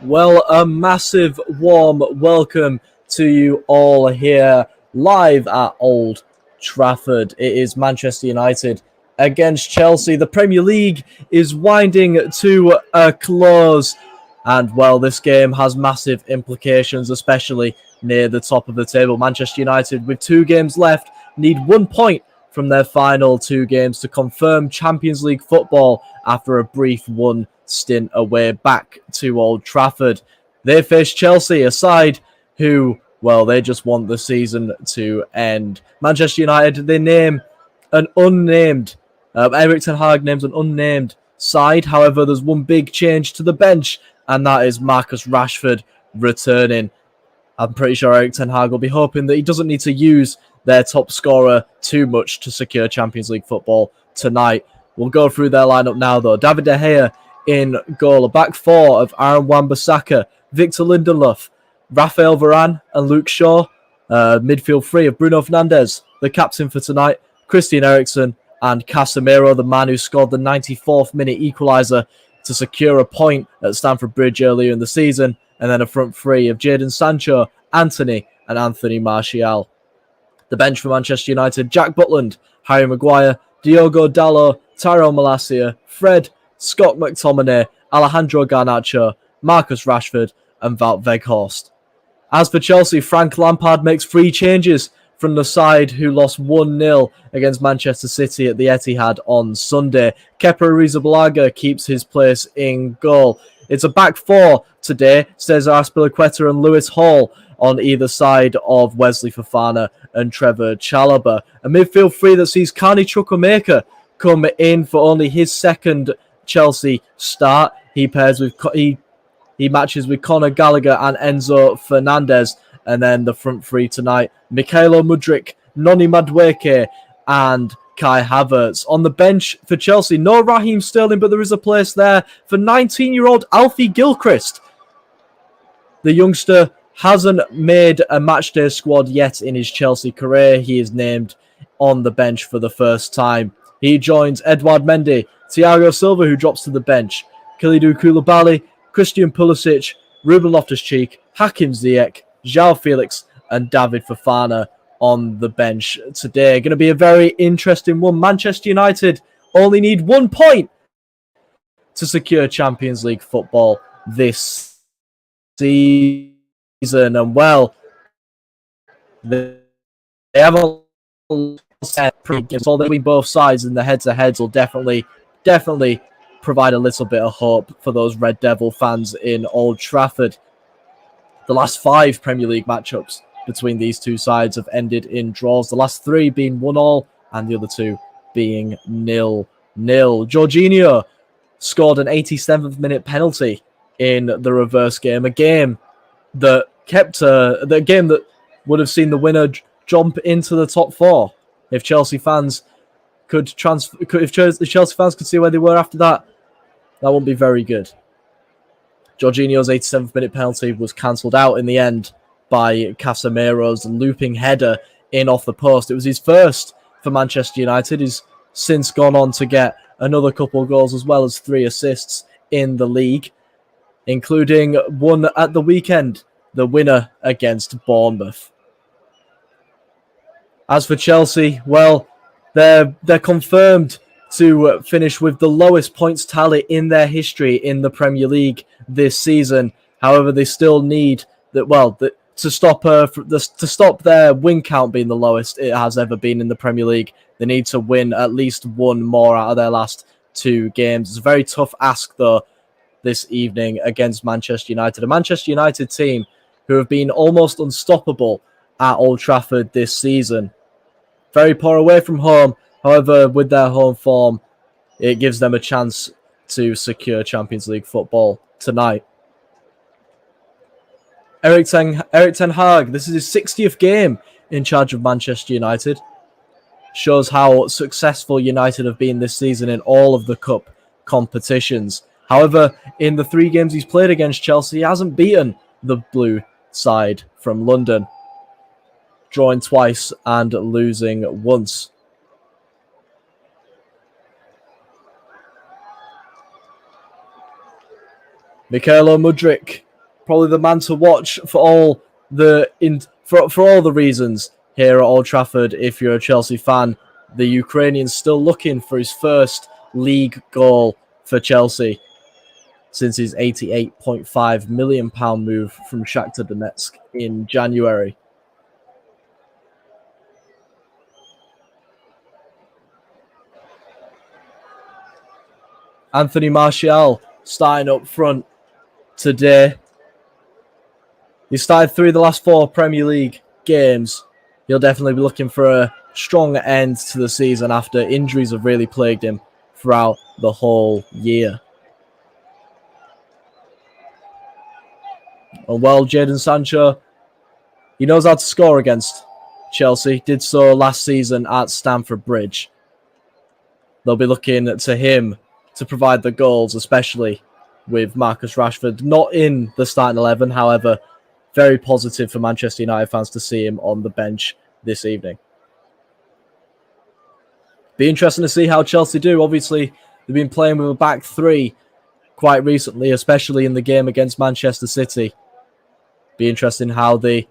Well, a massive warm welcome to you all here live at Old Trafford. It is Manchester United against Chelsea. The Premier League is winding to a close. And, well, this game has massive implications, especially near the top of the table. Manchester United, with 2 games left, need 1 point from their final 2 games to confirm Champions League football after a brief 1 stint away back to Old Trafford. They face Chelsea, a side who, well, they just want the season to end. Manchester United, they name an unnamed, Erik ten Hag names an unnamed side. However, there's one big change to the bench, and that is Marcus Rashford returning. I'm pretty sure Erik ten Hag will be hoping that he doesn't need to use their top scorer too much to secure Champions League football tonight. We'll go through their lineup now, though. David De Gea in goal. A back 4 of Aaron Wan-Bissaka, Victor Lindelof, Rafael Varane and Luke Shaw. Midfield 3 of Bruno Fernandes, the captain for tonight, Christian Eriksen and Casemiro, the man who scored the 94th minute equaliser to secure a point at Stamford Bridge earlier in the season. And then a front 3 of Jadon Sancho, Antony and Anthony Martial. The bench for Manchester United, Jack Butland, Harry Maguire, Diogo Dalot, Tyrell Malacia, Fred, Scott McTominay, Alejandro Garnacho, Marcus Rashford and Wout Weghorst. As for Chelsea, Frank Lampard makes 3 changes from the side who lost 1-0 against Manchester City at the Etihad on Sunday. Kepa Arrizabalaga keeps his place in goal. It's a back 4 today, Cesar Azpilicueta and Lewis Hall on either side of Wesley Fofana and Trevor Chalobah. A midfield 3 that sees Carney Chukwuemeka come in for only his second Chelsea start. He matches with Conor Gallagher and Enzo Fernandez. And then the front 3 tonight, Mykhailo Mudryk, Noni Madueke and Kai Havertz. On the bench for Chelsea, no Raheem Sterling, but there is a place there for 19-year-old Alfie Gilchrist. The youngster hasn't made a matchday squad yet in his Chelsea career. He is named on the bench for the first time. He joins Edouard Mendy, Thiago Silva, who drops to the bench, Kalidou Koulibaly, Christian Pulisic, Ruben Loftus-Cheek, Hakim Ziyech, João Felix and David Fofana on the bench today. Going to be a very interesting one. Manchester United only need 1 point to secure Champions League football this season. And, well, they have a set pre-games. All between both sides, and the heads-to-heads will definitely provide a little bit of hope for those Red Devil fans in Old Trafford. The last 5 Premier League matchups between these two sides have ended in draws. The last 3 being 1-1 and the other 2 being 0-0. Jorginho scored an 87th minute penalty in the reverse game. A game that would have seen the winner jump into the top 4 if Chelsea fans could see where they were after that. That wouldn't be very good. Jorginho's 87th minute penalty was cancelled out in the end by Casemiro's looping header in off the post. It was his first for Manchester United. He's since gone on to get another couple of goals as well as 3 assists in the league, including one at the weekend, the winner against Bournemouth. As for Chelsea, well, they're confirmed to finish with the lowest points tally in their history in the Premier League this season. However, they still need to stop their win count being the lowest it has ever been in the Premier League. They need to win at least 1 more out of their last 2 games. It's a very tough ask, though, this evening against Manchester United. A Manchester United team who have been almost unstoppable at Old Trafford this season. Very poor away from home. However, with their home form, it gives them a chance to secure Champions League football tonight. Erik ten Hag, this is his 60th game in charge of Manchester United. Shows how successful United have been this season in all of the cup competitions. However, in the 3 games he's played against Chelsea, he hasn't beaten the blue side from London, drawing twice and losing once. Mykhailo Mudryk, probably the man to watch for all the reasons here at Old Trafford. If you're a Chelsea fan, the Ukrainian's still looking for his first league goal for Chelsea since his £88.5 million move from Shakhtar Donetsk in January. Anthony Martial starting up front today. He started 3 of the last 4 Premier League games. He'll definitely be looking for a strong end to the season after injuries have really plagued him throughout the whole year. And well, Jadon Sancho, he knows how to score against Chelsea. Did so last season at Stamford Bridge. They'll be looking to him to provide the goals, especially with Marcus Rashford not in the starting 11. However, very positive for Manchester United fans to see him on the bench this evening. Be interesting to see how Chelsea do. Obviously, they've been playing with a back 3 quite recently, especially in the game against Manchester City. Be interesting how they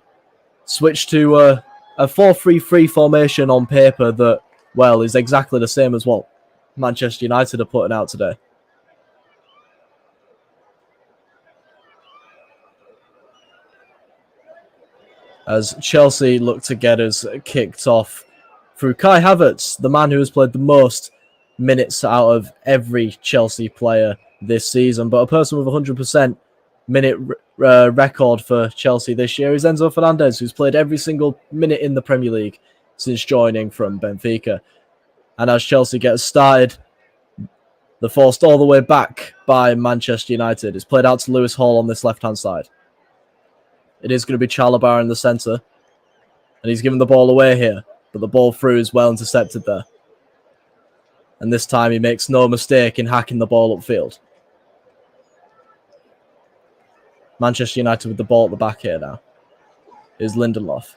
switch to a 4-3-3 formation on paper that, well, is exactly the same as what Manchester United are putting out today. As Chelsea look to get us kicked off through Kai Havertz, the man who has played the most minutes out of every Chelsea player this season. But a person with 100% minute record for Chelsea this year is Enzo Fernandez, who's played every single minute in the Premier League since joining from Benfica. And as Chelsea gets started, they're forced all the way back by Manchester United. It's played out to Lewis Hall on this left-hand side. It is going to be Chalobah in the centre. And he's given the ball away here. But the ball through is well intercepted there. And this time he makes no mistake in hacking the ball upfield. Manchester United with the ball at the back here now is Lindelof.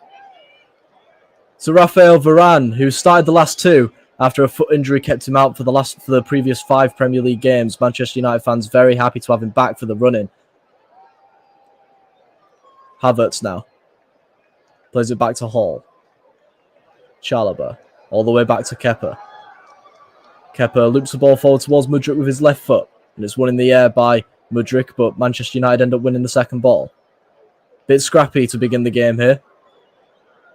So Raphael Varane, who started the last 2 after a foot injury kept him out for the previous 5 Premier League games. Manchester United fans very happy to have him back for the run-in. Havertz now. Plays it back to Hall. Chalobah. All the way back to Kepa. Kepa loops the ball forward towards Mudryk with his left foot. And it's won in the air by Mudryk, but Manchester United end up winning the second ball. Bit scrappy to begin the game here.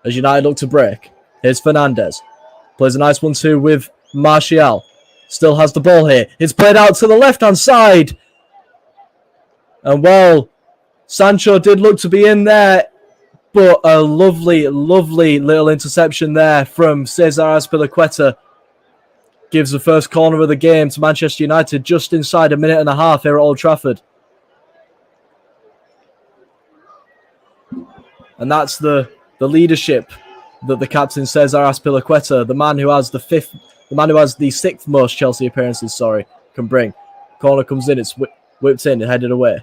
As United look to break. Here's Fernandez. Plays a nice 1-2 with Martial. Still has the ball here. It's played out to the left-hand side. And well, Sancho did look to be in there, but a lovely, lovely little interception there from Cesar Azpilicueta gives the first corner of the game to Manchester United just inside a minute and a half here at Old Trafford. And that's the leadership that the captain Cesar Azpilicueta, the man who has the 6th most Chelsea appearances, can bring. Corner comes in, it's whipped in and headed away.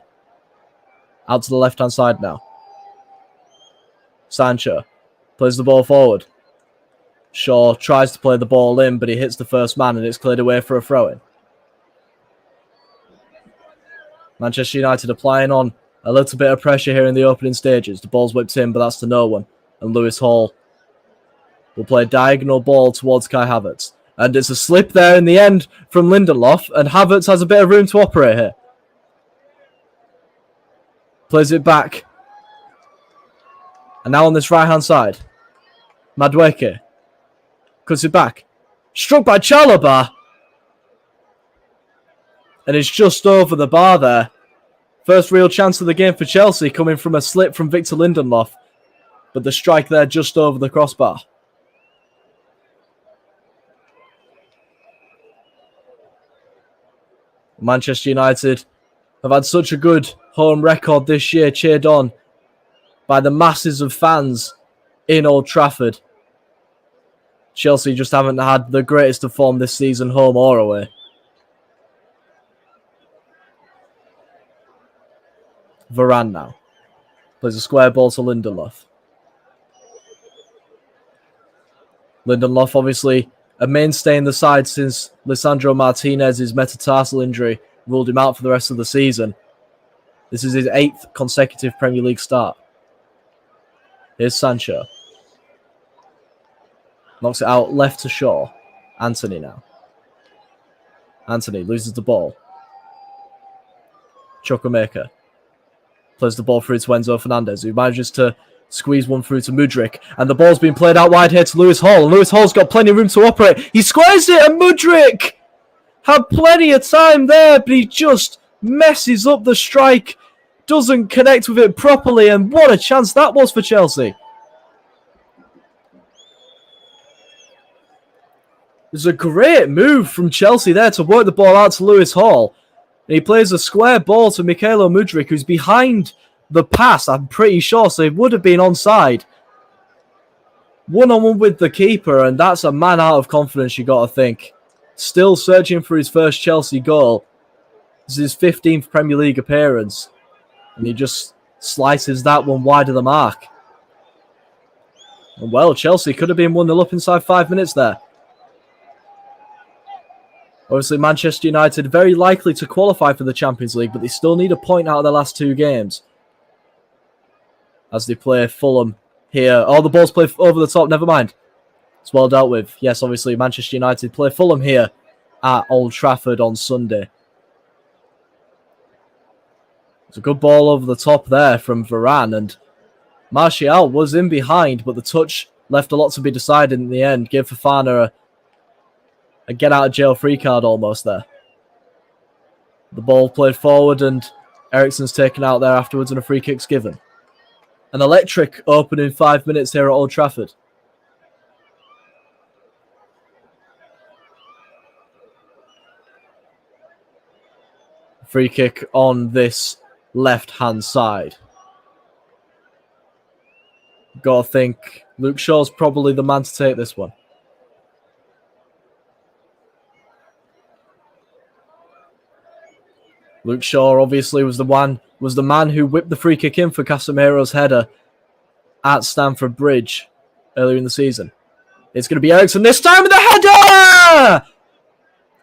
Out to the left-hand side now. Sancho plays the ball forward. Shaw tries to play the ball in, but he hits the first man and it's cleared away for a throw-in. Manchester United applying on a little bit of pressure here in the opening stages. The ball's whipped in, but that's to no one. And Lewis Hall will play a diagonal ball towards Kai Havertz. And it's a slip there in the end from Lindelof, and Havertz has a bit of room to operate here. Plays it back. And now on this right-hand side, Madueke cuts it back. Struck by Chalobah. And it's just over the bar there. First real chance of the game for Chelsea coming from a slip from Victor Lindelof. but the strike there just over the crossbar. Manchester United have had such a good home record this year, cheered on by the masses of fans in Old Trafford. Chelsea just haven't had the greatest of form this season, home or away. Varane now plays a square ball to Lindelof. Lindelof, obviously a mainstay in the side since Lisandro Martinez's metatarsal injury ruled him out for the rest of the season. This is his 8th consecutive Premier League start. Here's Sancho. Knocks it out left to Shaw. Antony now. Antony loses the ball. Chukwuemeka plays the ball through to Enzo Fernandez, who manages to squeeze one through to Mudryk. And the ball's being played out wide here to Lewis Hall. And Lewis Hall's got plenty of room to operate. He squares it, and Mudryk had plenty of time there, but he just messes up the strike. Doesn't connect with it properly. And what a chance that was for Chelsea. There's a great move from Chelsea there to work the ball out to Lewis Hall. And he plays a square ball to Mykhailo Mudryk, who's behind the pass, I'm pretty sure, so it would have been onside. One-on-one with the keeper, and that's a man out of confidence, you got to think. Still searching for his first Chelsea goal. This is his 15th Premier League appearance. And he just slices that one wide of the mark. And well, Chelsea could have been 1-0 up inside 5 minutes there. Obviously, Manchester United very likely to qualify for the Champions League, but they still need a point out of their last 2 games. As they play Fulham here. Oh, the ball's played over the top. Never mind. It's well dealt with. Yes, obviously, Manchester United play Fulham here at Old Trafford on Sunday. It's a good ball over the top there from Varane. And Martial was in behind, but the touch left a lot to be decided in the end. Gave Fofana a get-out-of-jail-free card almost there. The ball played forward, and Eriksen's taken out there afterwards, and a free kick's given. An electric opening 5 minutes here at Old Trafford. Free kick on this left-hand side. Gotta think Luke Shaw's probably the man to take this one. Luke Shaw obviously was the man who whipped the free kick in for Casemiro's header at Stamford Bridge earlier in the season. It's going to be Eriksen this time, and the header!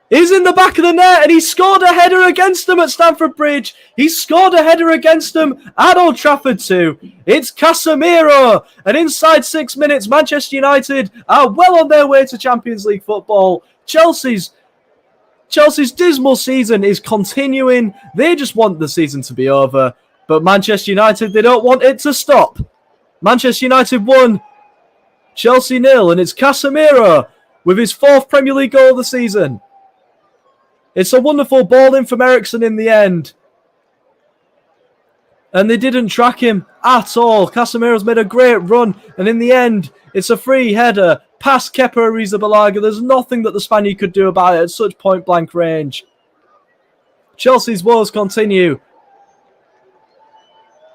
He's in the back of the net, and he scored a header against them at Stamford Bridge. He scored a header against them at Old Trafford too. It's Casemiro, and inside 6 minutes, Manchester United are well on their way to Champions League football. Chelsea's dismal season is continuing. They just want the season to be over. But Manchester United, they don't want it to stop. Manchester United 1, Chelsea 0. And it's Casemiro with his 4th Premier League goal of the season. It's a wonderful ball in from Eriksen in the end. And they didn't track him at all. Casemiro's made a great run. And in the end, it's a free header past Kepa Arrizabalaga. There's nothing that the Spaniard could do about it at such point-blank range. Chelsea's woes continue.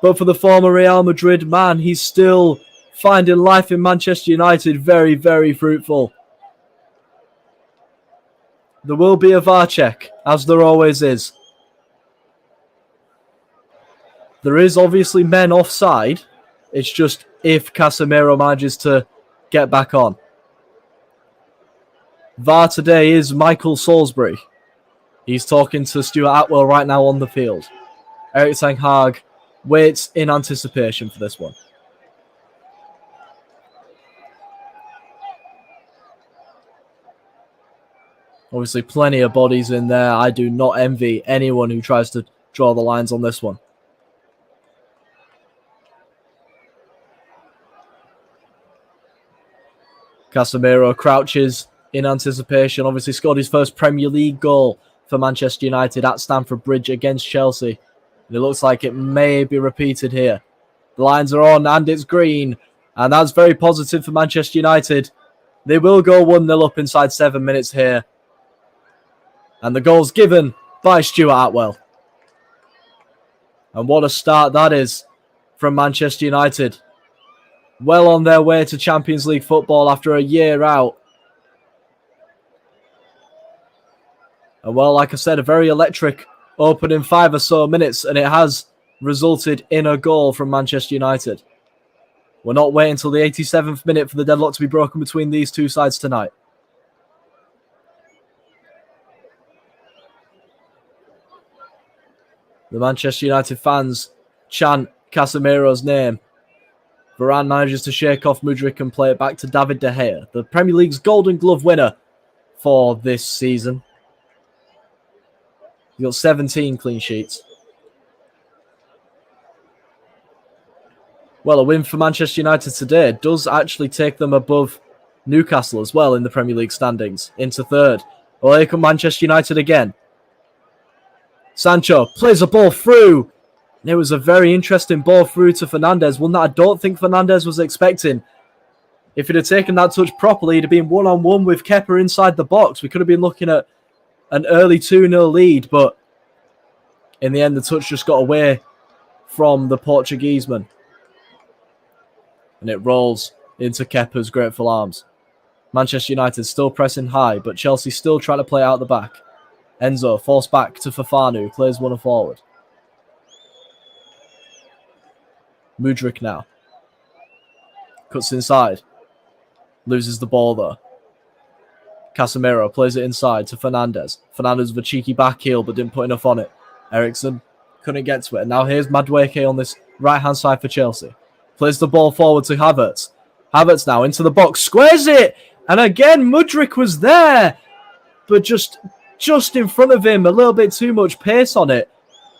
But for the former Real Madrid man, he's still finding life in Manchester United very, very fruitful. There will be a VAR check, as there always is. There is obviously men offside. It's just if Casemiro manages to get back on. VAR today is Michael Salisbury. He's talking to Stuart Atwell right now on the field. Erik ten Hag waits in anticipation for this one. Obviously, plenty of bodies in there. I do not envy anyone who tries to draw the lines on this one. Casemiro crouches in anticipation. Obviously scored his first Premier League goal for Manchester United at Stamford Bridge against Chelsea. And it looks like it may be repeated here. The lines are on and it's green. And that's very positive for Manchester United. They will go 1-0 up inside 7 minutes here. And the goal's given by Stuart Atwell. And what a start that is from Manchester United. Well on their way to Champions League football after a year out. And well, like I said, a very electric opening 5 or so minutes, and it has resulted in a goal from Manchester United. We're not waiting until the 87th minute for the deadlock to be broken between these two sides tonight. The Manchester United fans chant Casemiro's name. Varane manages to shake off Mudryk and play it back to David De Gea, the Premier League's Golden Glove winner for this season. He got 17 clean sheets. Well, a win for Manchester United today does actually take them above Newcastle as well in the Premier League standings, into third. Well, here come Manchester United again. Sancho plays a ball through. And it was a very interesting ball through to Fernandes, one that I don't think Fernandes was expecting. If he'd have taken that touch properly, he'd have been one-on-one with Kepa inside the box. We could have been looking at an early 2-0 lead, but in the end, the touch just got away from the Portugueseman. And it rolls into Kepa's grateful arms. Manchester United still pressing high, but Chelsea still trying to play out the back. Enzo forced back to Fofana, who plays one forward. Mudryk now. Cuts inside. Loses the ball though. Casemiro plays it inside to Fernandes. Fernandes with a cheeky back heel but didn't put enough on it. Eriksen couldn't get to it. And now here's Madueke on this right-hand side for Chelsea. Plays the ball forward to Havertz. Havertz now into the box. Squares it! And again, Mudryk was there. But just in front of him. A little bit too much pace on it.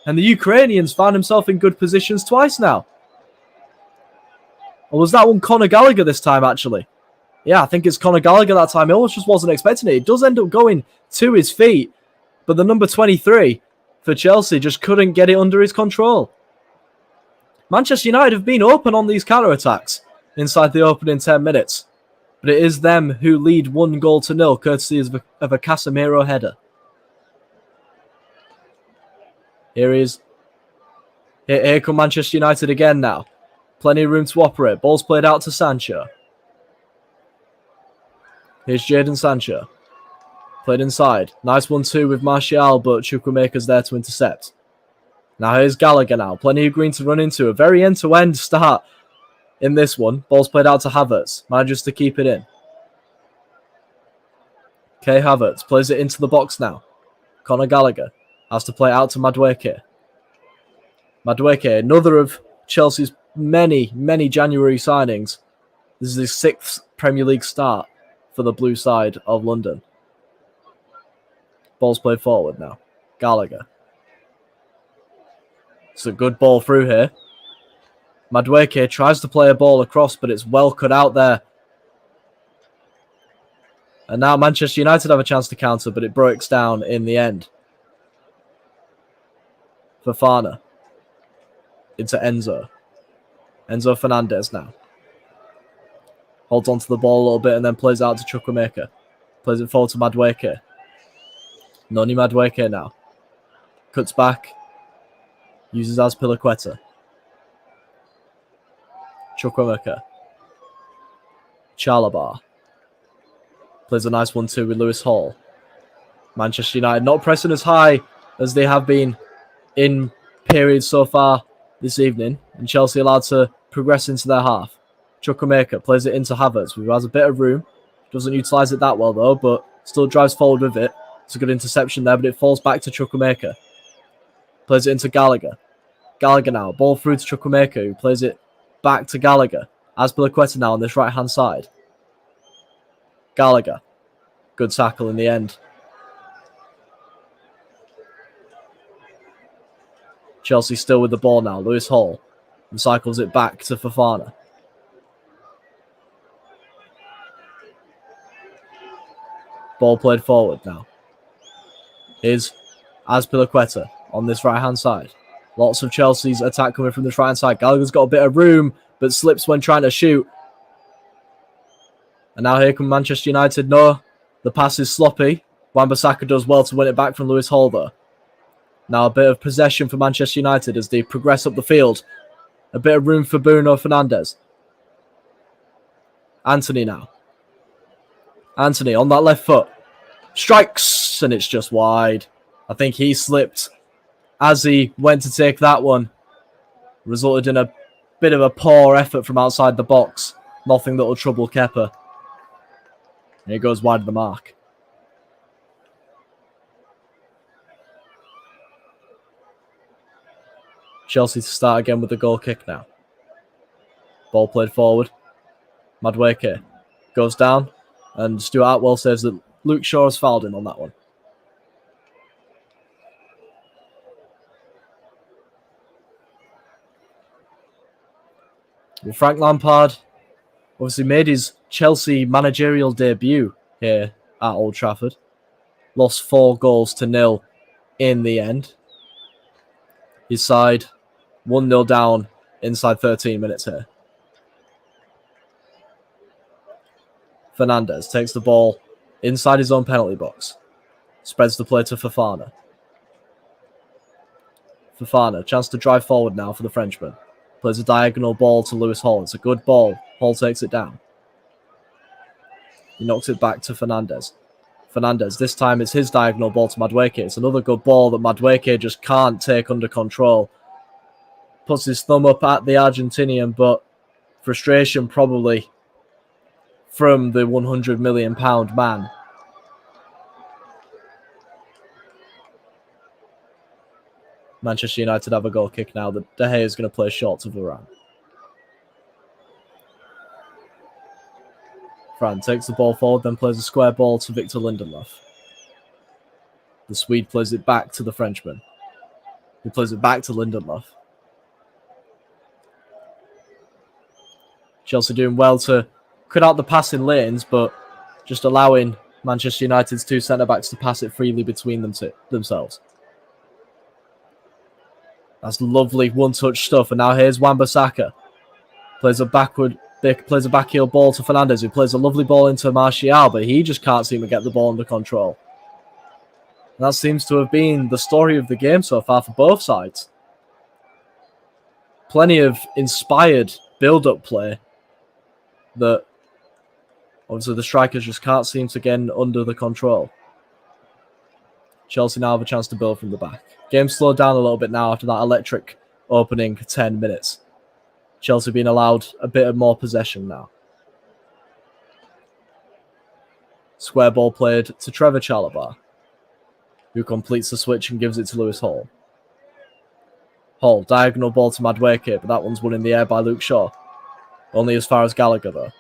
And the Ukrainians found himself in good positions twice now. Or was that one Conor Gallagher this time, actually? Yeah, I think it's Conor Gallagher that time. He almost just wasn't expecting it. It does end up going to his feet. But the number 23 for Chelsea just couldn't get it under his control. Manchester United have been open on these counter-attacks inside the opening 10 minutes. But it is them who lead 1-0 courtesy of a Casemiro header. Here come Manchester United again now. Plenty of room to operate. Ball's played out to Sancho. Here's Jadon Sancho. Played inside. Nice 1-2 with Martial, but Chukwuemeka's there to intercept. Now here's Gallagher now. Plenty of green to run into. A very end-to-end start in this one. Ball's played out to Havertz. Manages to keep it in. Kai Havertz plays it into the box now. Conor Gallagher has to play out to Madueke. Madueke, another of Chelsea's many January signings. This is his 6th Premier League start for the blue side of London. Ball's played forward now. Gallagher. It's a good ball through here. Madueke tries to play a ball across, but it's well cut out there. And now Manchester United have a chance to counter, but it breaks down in the end. Fofana. Into Enzo. Enzo Fernandez now. Holds onto the ball a little bit and then plays out to Chukwuemeka. Plays it forward to Madueke. Noni Madueke now. Cuts back. Uses Azpilicueta. Chukwuemeka. Chalobah. Plays a nice 1-2 with Lewis Hall. Manchester United not pressing as high as they have been in periods so far this evening. And Chelsea allowed to progress into their half. Chukwuemeka plays it into Havertz, who has a bit of room. Doesn't utilise it that well though, but still drives forward with it. It's a good interception there, but it falls back to Chukwuemeka. Plays it into Gallagher. Gallagher now. Ball through to Chukwuemeka, who plays it back to Gallagher. Azpilicueta now on this right-hand side. Gallagher. Good tackle in the end. Chelsea still with the ball now. Lewis Hall. And cycles it back to Fofana. Ball played forward now. Here's Azpilicueta on this right-hand side. Lots of Chelsea's attack coming from this right-hand side. Gallagher's got a bit of room, but slips when trying to shoot. And now here come Manchester United. No, the pass is sloppy. Wan-Bissaka does well to win it back from Lewis Hall, though. Now a bit of possession for Manchester United as they progress up the field. A bit of room for Bruno Fernandes. Antony now. Antony on that left foot. Strikes, and it's just wide. I think he slipped as he went to take that one. Resulted in a bit of a poor effort from outside the box. Nothing that will trouble Kepa. And he goes wide of the mark. Chelsea to start again with the goal kick now. Ball played forward. Madueke goes down. And Stuart Atwell says that Luke Shaw has fouled him on that one. Well, Frank Lampard obviously made his Chelsea managerial debut here at Old Trafford. Lost 4-0 in the end. His side 1-0 down inside 13 minutes here. Fernandes takes the ball inside his own penalty box. Spreads the play to Fofana. Fofana, chance to drive forward now for the Frenchman. Plays a diagonal ball to Lewis Hall. It's a good ball. Hall takes it down. He knocks it back to Fernandes. Fernandes, this time it's his diagonal ball to Madueke. It's another good ball that Madueke just can't take under control. Puts his thumb up at the Argentinian, but frustration probably from the £100 million man. Manchester United have a goal kick now. De Gea is going to play short to Varane. Fran takes the ball forward, then plays a square ball to Victor Lindelof. The Swede plays it back to the Frenchman. He plays it back to Lindelof. Chelsea doing well to cut out the passing lanes, but just allowing Manchester United's two centre-backs to pass it freely between themselves. That's lovely one-touch stuff. And now here's Wan-Bissaka. Plays a backheel ball to Fernandes, who plays a lovely ball into Martial, but he just can't seem to get the ball under control. And that seems to have been the story of the game so far for both sides. Plenty of inspired build-up play that obviously the strikers just can't seem to get under the control. Chelsea now have a chance to build from the back. Game slowed down a little bit now after that electric opening 10 minutes. Chelsea being allowed a bit more possession now. Square ball played to Trevor Chalobah, who completes the switch and gives it to Lewis Hall. Hall, diagonal ball to Madueke, but that one's won in the air by Luke Shaw. Only as far as Gallagher, though.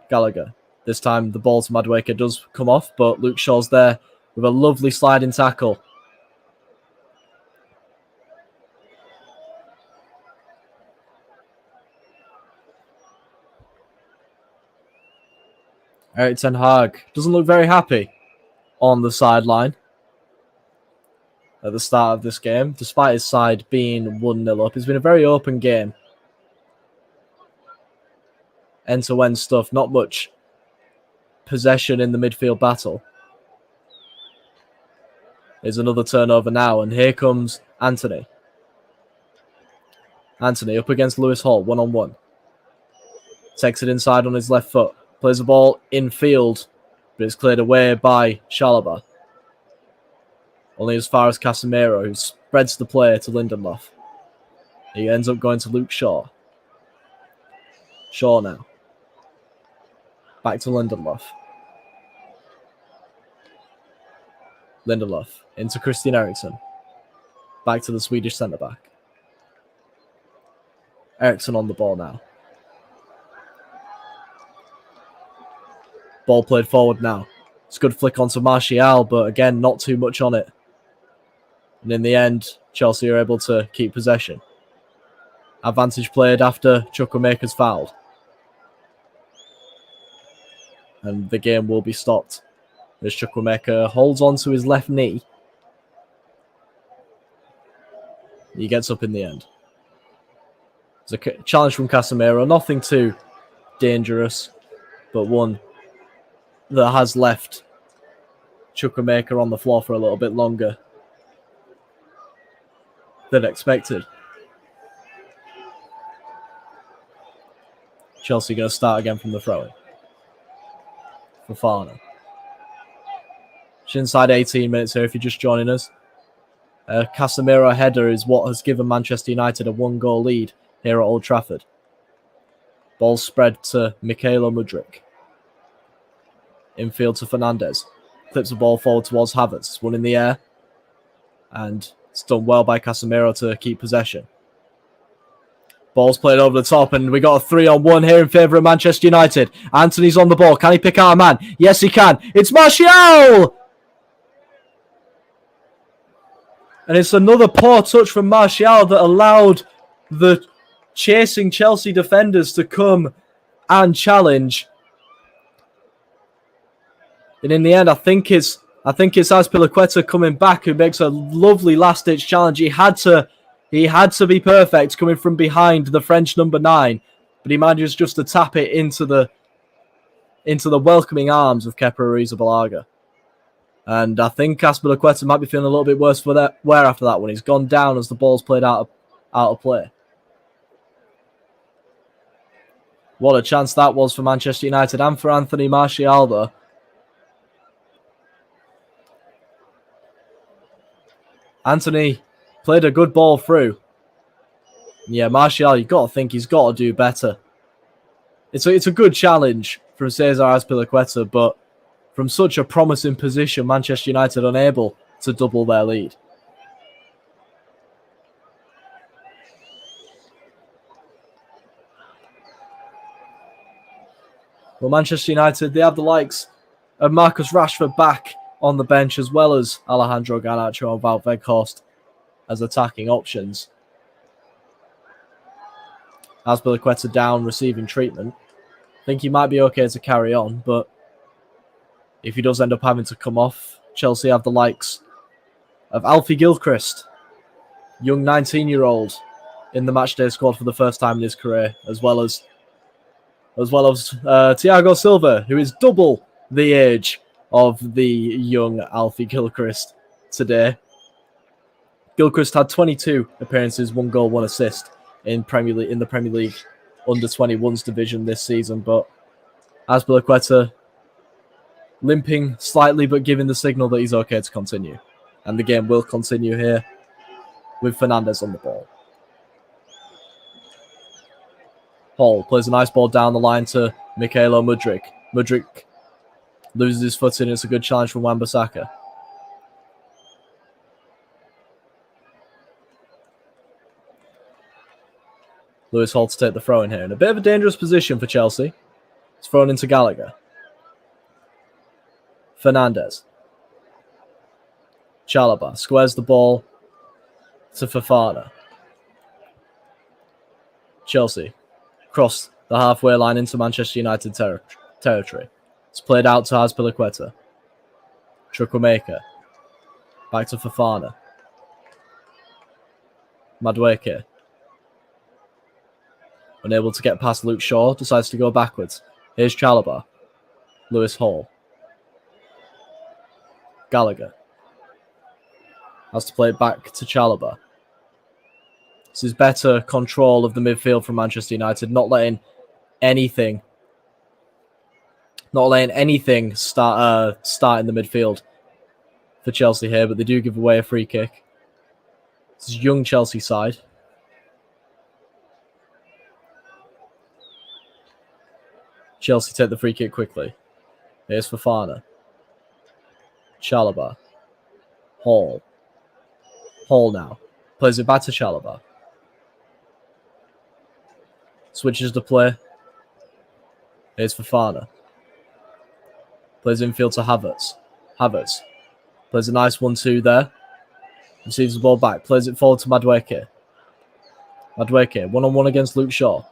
Gallagher. This time the ball to Madueke does come off, but Luke Shaw's there with a lovely sliding tackle. Erik ten Hag doesn't look very happy on the sideline at the start of this game, despite his side being 1-0 up. It's been a very open game. End-to-end stuff, not much possession in the midfield battle. There's another turnover now, and here comes Antony. Antony up against Lewis Hall, one-on-one. Takes it inside on his left foot. Plays the ball in field, but it's cleared away by Chalobah. Only as far as Casemiro, who spreads the play to Lindelof. He ends up going to Luke Shaw. Shaw now. Back to Lindelof. Lindelof into Christian Eriksen. Back to the Swedish centre-back. Eriksen on the ball now. Ball played forward now. It's a good flick onto Martial, but again, not too much on it. And in the end, Chelsea are able to keep possession. Advantage played after Chukwuemeka's fouled. And the game will be stopped as Chukwuemeka holds on to his left knee. He gets up in the end. It's a challenge from Casemiro, nothing too dangerous. but one that has left Chukwuemeka on the floor for a little bit longer than expected. Chelsea going to start again from the throw-in. Fofana. It's inside 18 minutes here if you're just joining us. Casemiro header is what has given Manchester United a 1-goal lead here at Old Trafford. Ball spread to Mykhailo Mudryk. Infield to Fernandes. Clips the ball forward towards Havertz. It's one in the air. And it's done well by Casemiro to keep possession. Ball's played over the top, and we got a 3-on-1 here in favour of Manchester United. Anthony's on the ball. Can he pick out a man? Yes, he can. It's Martial! And it's another poor touch from Martial that allowed the chasing Chelsea defenders to come and challenge. And in the end, I think it's Azpilicueta coming back who makes a lovely last-ditch challenge. He had to be perfect coming from behind the French number 9, but he manages just to tap it into the welcoming arms of Kepa Arrizabalaga. And I think Azpilicueta might be feeling a little bit worse for that wear after that one. He's gone down as the ball's played out of play. What a chance that was for Manchester United and for Anthony Martial, though. Anthony played a good ball through. Yeah, Martial, you've got to think he's got to do better. It's a good challenge from Cesar Azpilicueta, but from such a promising position, Manchester United unable to double their lead. Well, Manchester United, they have the likes of Marcus Rashford back on the bench, as well as Alejandro Garnacho and Wout Weghorst as attacking options. Azpilicueta down, receiving treatment. I think he might be okay to carry on, but if he does end up having to come off, Chelsea have the likes of Alfie Gilchrist, young 19-year-old in the matchday squad for the first time in his career, as well as Thiago Silva, who is double the age of the young Alfie Gilchrist today. Gilchrist had 22 appearances, 1 goal, 1 assist in the Premier League under-21s division this season, but Azpilicueta limping slightly, but giving the signal that he's okay to continue. And the game will continue here with Fernandes on the ball. Hall plays a nice ball down the line to Mykhailo Mudryk. Mudryk loses his footing. It's a good challenge from Wan-Bissaka. Lewis Hall to take the throw in here. In a bit of a dangerous position for Chelsea. It's thrown into Gallagher. Fernandes. Chalobah squares the ball to Fofana. Chelsea cross the halfway line into Manchester United territory. It's played out to Azpilicueta. Chukwuemeka. Back to Fofana. Madueke. Unable to get past Luke Shaw. Decides to go backwards. Here's Chalobah. Lewis Hall. Gallagher. Has to play it back to Chalobah. This is better control of the midfield from Manchester United, not letting anything start in the midfield for Chelsea here, but they do give away a free kick. This is young Chelsea side. Chelsea take the free kick quickly. Here's Fofana. Chalobah. Hall. Hall now. Plays it back to Chalobah. Switches the play. Here's Fofana. Plays infield to Havertz. Havertz. Plays a nice 1-2 there. Receives the ball back. Plays it forward to Madueke. Madueke. 1-on-1 against Luke Shaw.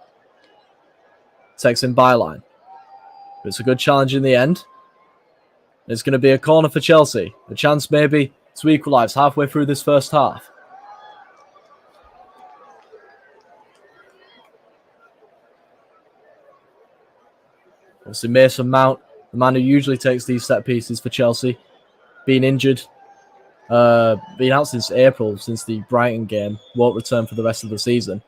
Takes in byline. But it's a good challenge in the end. It's going to be a corner for Chelsea. A chance maybe to equalise halfway through this first half. Obviously, Mason Mount, the man who usually takes these set pieces for Chelsea, being injured. Been out since April, since the Brighton game. Won't return for the rest of the season.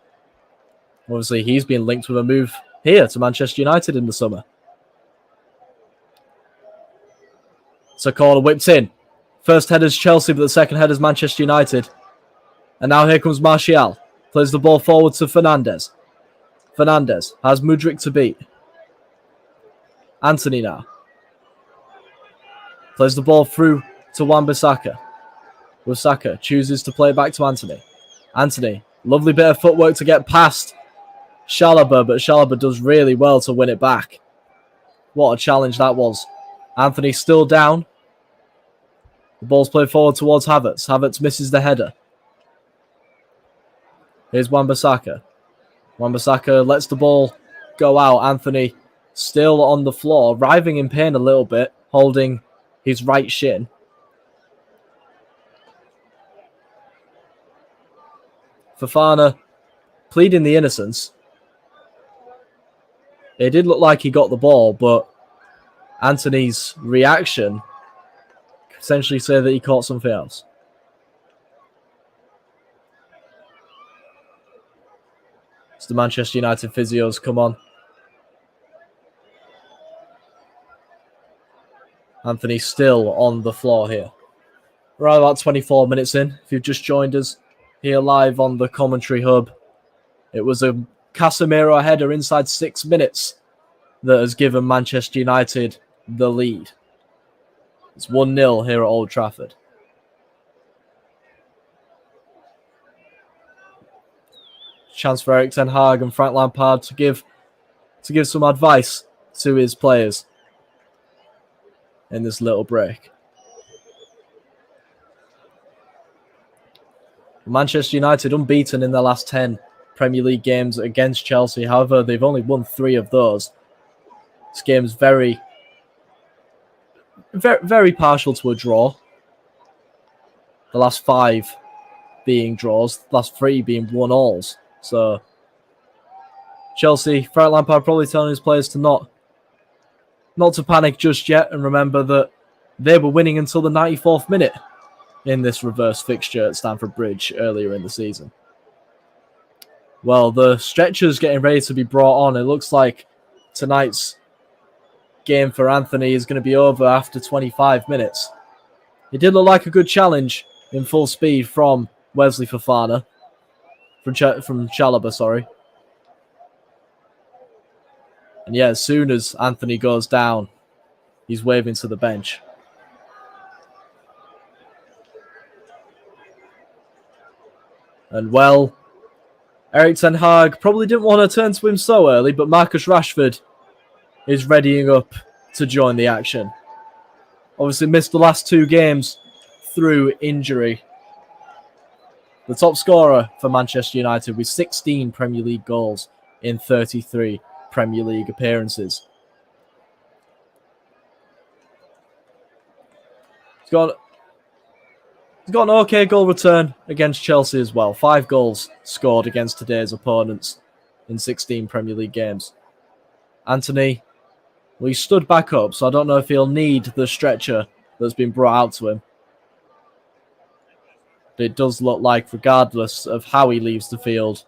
Obviously, he's been linked with a move here to Manchester United in the summer. So corner whipped in. First header's Chelsea, but the second header's Manchester United. And now here comes Martial. Plays the ball forward to Fernandes. Fernandes has Mudryk to beat. Antony now. Plays the ball through to Wan-Bissaka. Wan-Bissaka chooses to play it back to Antony. Antony, lovely bit of footwork to get past Chalobah, but Chalobah does really well to win it back. What a challenge that was. Antony still down. The ball's played forward towards Havertz. Havertz misses the header. Here's Wan-Bissaka. Wan-Bissaka lets the ball go out. Antony still on the floor, writhing in pain a little bit, holding his right shin. Fofana pleading the innocence. It did look like he got the ball, but Antony's reaction could essentially say that he caught something else. It's the Manchester United physios come on. Antony still on the floor here. We're about 24 minutes in. If you've just joined us here live on the commentary hub, it was a Casemiro header inside 6 minutes that has given Manchester United the lead. It's 1-0 here at Old Trafford. Chance for Erik ten Hag and Frank Lampard to give some advice to his players in this little break. Manchester United unbeaten in their last 10 Premier League games against Chelsea. However, they've only won 3 of those. This game's very, very partial to a draw. The last 5 being draws, the last 3 being 1-alls. So, Chelsea, Frank Lampard probably telling his players to not to panic just yet, and remember that they were winning until the 94th minute in this reverse fixture at Stamford Bridge earlier in the season. Well, the stretcher's getting ready to be brought on. It looks like tonight's game for Antony is going to be over after 25 minutes. It did look like a good challenge in full speed from Wesley Fofana. From Chalobah, sorry. And yeah, as soon as Antony goes down, he's waving to the bench. And well, Erik ten Hag probably didn't want to turn to him so early, but Marcus Rashford is readying up to join the action. Obviously missed the last 2 games through injury. The top scorer for Manchester United with 16 Premier League goals in 33 Premier League appearances. He's got an okay goal return against Chelsea as well. 5 goals scored against today's opponents in 16 Premier League games. Antony, well, he stood back up, so I don't know if he'll need the stretcher that's been brought out to him. But it does look like, regardless of how he leaves the field,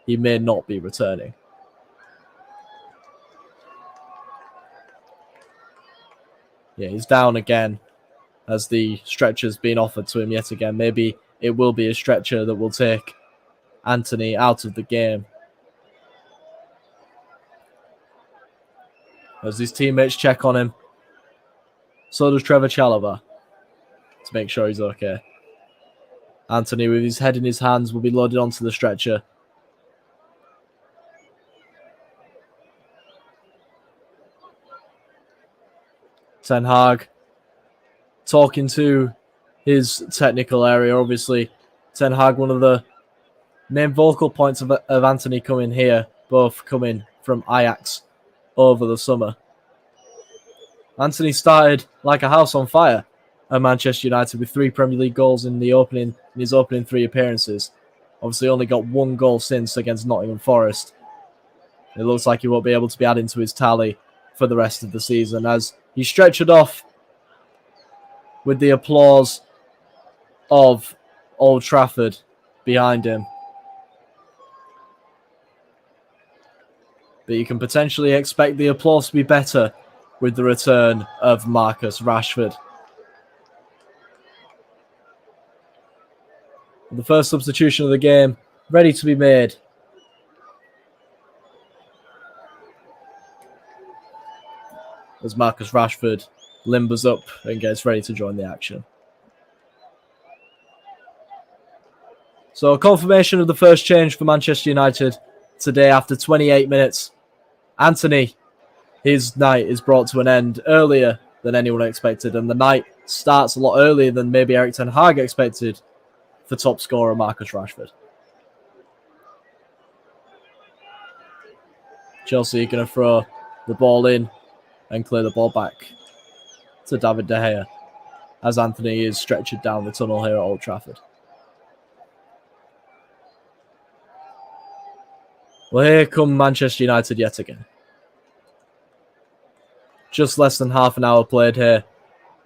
he may not be returning. Yeah, he's down again as the stretcher's been offered to him yet again. Maybe it will be a stretcher that will take Antony out of the game. As his teammates check on him, so does Trevor Chalobah to make sure he's okay. Antony, with his head in his hands, will be loaded onto the stretcher. Ten Hag talking to his technical area. Obviously, Ten Hag, one of the main vocal points of Antony coming here, both coming from Ajax over the summer. Antony started like a house on fire at Manchester United with 3 Premier League goals in his opening 3 appearances. Obviously, only got 1 goal since against Nottingham Forest. It looks like he won't be able to be adding to his tally for the rest of the season as he stretchered off with the applause of Old Trafford behind him. But you can potentially expect the applause to be better with the return of Marcus Rashford. The first substitution of the game ready to be made. As Marcus Rashford limbers up and gets ready to join the action. So confirmation of the first change for Manchester United today after 28 minutes. Antony, his night is brought to an end earlier than anyone expected, and the night starts a lot earlier than maybe Erik ten Hag expected for top scorer Marcus Rashford. Chelsea are going to throw the ball in and clear the ball back to David De Gea as Antony is stretchered down the tunnel here at Old Trafford. Well, here come Manchester United yet again. Just less than half an hour played here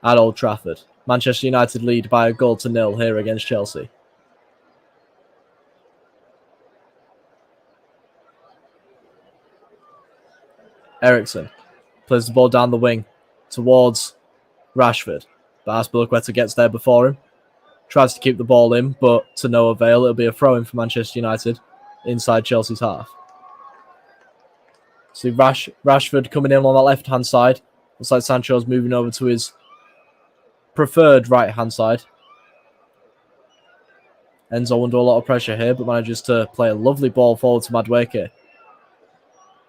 at Old Trafford. Manchester United lead by 1-0 here against Chelsea. Eriksen plays the ball down the wing towards Rashford. But Azpilicueta gets there before him. Tries to keep the ball in, but to no avail. It'll be a throw-in for Manchester United inside Chelsea's half. See Rashford coming in on that left-hand side. Looks like Sancho's moving over to his preferred right-hand side. Enzo under a lot of pressure here, but manages to play a lovely ball forward to Madueke.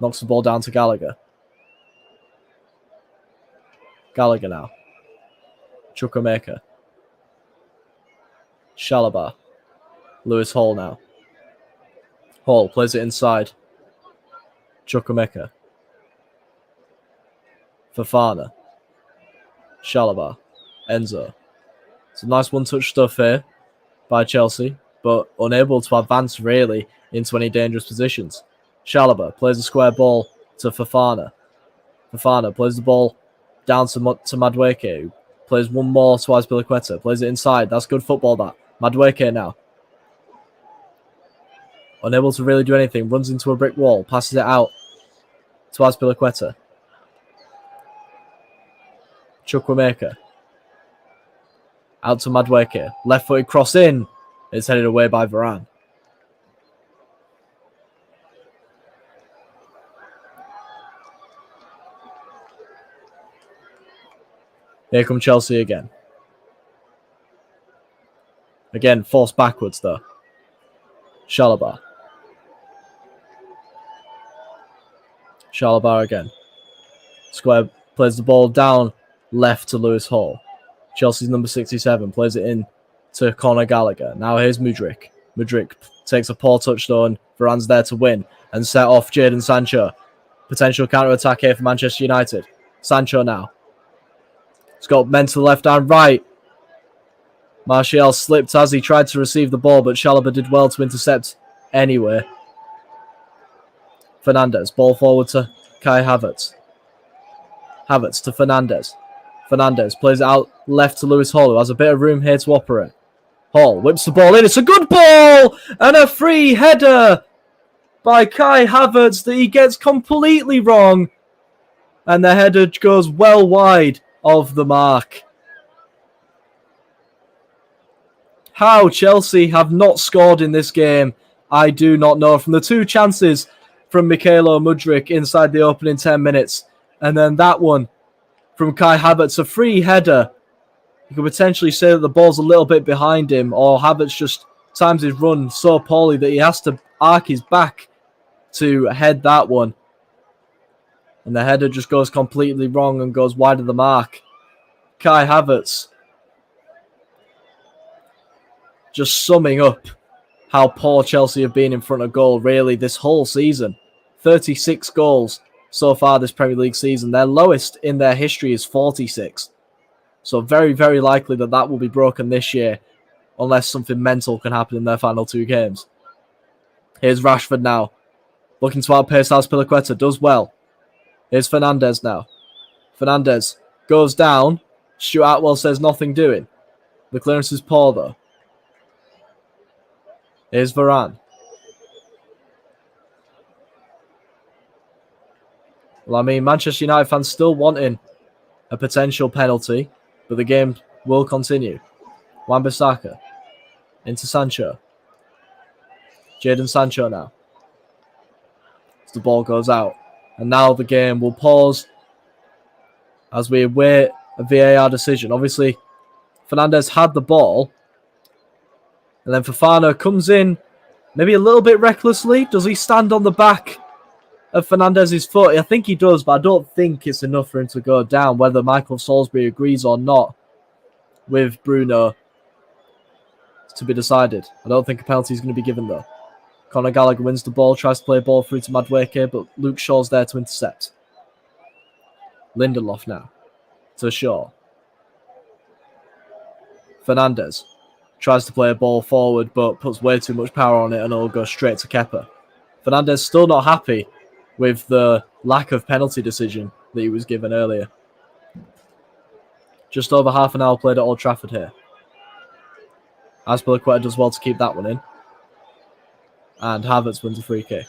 Knocks the ball down to Gallagher. Gallagher now. Chukwuemeka. Chalobah. Lewis Hall now. Hall plays it inside. Chukwuemeka. Fofana. Chalobah. Enzo. It's a nice one-touch stuff here by Chelsea, but unable to advance really into any dangerous positions. Chalobah plays a square ball to Fofana. Fofana plays the ball down to Madueke, who plays one more to Azpilicueta. Plays it inside. That's good football, that. Madueke now. Unable to really do anything. Runs into a brick wall. Passes it out to Azpilicueta. Chukwuemeka. Out to Madueke. Left-footed cross in. It's headed away by Varane. Here come Chelsea again. Again, forced backwards though. Chalobah. Chalobah again. Square plays the ball down left to Lewis Hall. Chelsea's number 67 plays it in to Conor Gallagher. Now here's Mudryk. Mudryk takes a poor touch though, and Varane's there to win and set off Jadon Sancho. Potential counter-attack here for Manchester United. Sancho now. He's got men to the left and right. Martial slipped as he tried to receive the ball, but Chalobah did well to intercept anyway. Fernandes, ball forward to Kai Havertz. Havertz to Fernandes. Fernandes plays it out left to Lewis Hall, who has a bit of room here to operate. Hall whips the ball in. It's a good ball! And a free header by Kai Havertz that he gets completely wrong. And the header goes well wide of the mark. How Chelsea have not scored in this game, I do not know. From the two chances from Mykhailo Mudryk inside the opening 10 minutes, and then that one from Kai Havertz, a free header. You could potentially say that the ball's a little bit behind him, or Havertz just times his run so poorly that he has to arc his back to head that one. And the header just goes completely wrong and goes wide of the mark. Kai Havertz just summing up how poor Chelsea have been in front of goal, really, this whole season. 36 goals so far this Premier League season. Their lowest in their history is 46. So very, very likely that that will be broken this year, unless something mental can happen in their final two games. Here's Rashford now. Looking to outpace Azpilicueta. Does well. Here's Fernandez now. Fernandez goes down. Stuart Atwell says nothing doing. The clearance is poor though. Here's Varane. Well, I mean, Manchester United fans still wanting a potential penalty, but the game will continue. Wan-Bissaka into Sancho. Jadon Sancho now. As the ball goes out. And now the game will pause as we await a VAR decision. Obviously, Fernandez had the ball. And then Fofana comes in maybe a little bit recklessly. Does he stand on the back of Fernandez's foot? I think he does, but I don't think it's enough for him to go down, whether Michael Salisbury agrees or not with Bruno. To be decided. I don't think a penalty is going to be given though. Conor Gallagher wins the ball, tries to play a ball through to Madueke, but Luke Shaw's there to intercept. Lindelof now to Shaw. Fernandez tries to play a ball forward, but puts way too much power on it and it'll go straight to Kepa. Fernandez still not happy with the lack of penalty decision that he was given earlier. Just over half an hour played at Old Trafford here. Azpilicueta does well to keep that one in. And Havertz wins a free kick.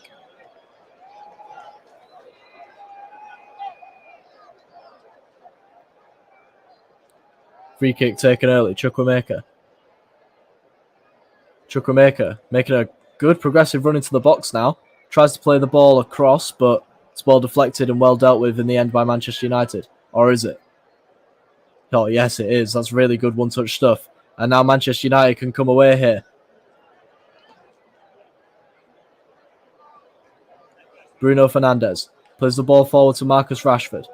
Free kick taken early. Chukwuemeka making a good progressive run into the box now. Tries to play the ball across, but it's well deflected and well dealt with in the end by Manchester United. Or is it? Oh, yes, it is. That's really good one-touch stuff. And now Manchester United can come away here. Bruno Fernandes plays the ball forward to Marcus Rashford.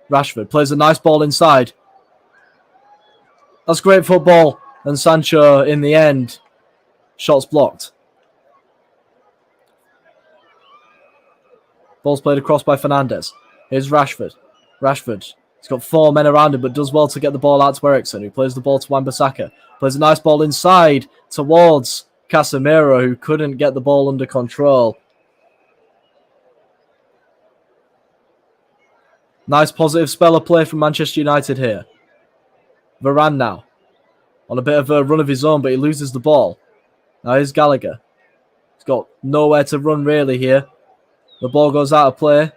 Rashford plays a nice ball inside. That's great football. And Sancho, in the end, shots blocked. Ball's played across by Fernandes. Here's Rashford. He's got 4 men around him, but does well to get the ball out to Eriksen, who plays the ball to Wan-Bissaka. Plays a nice ball inside towards Casemiro, who couldn't get the ball under control. Nice positive spell of play from Manchester United here. Varane now. On a bit of a run of his own, but he loses the ball. Now here's Gallagher. He's got nowhere to run really here. The ball goes out of play.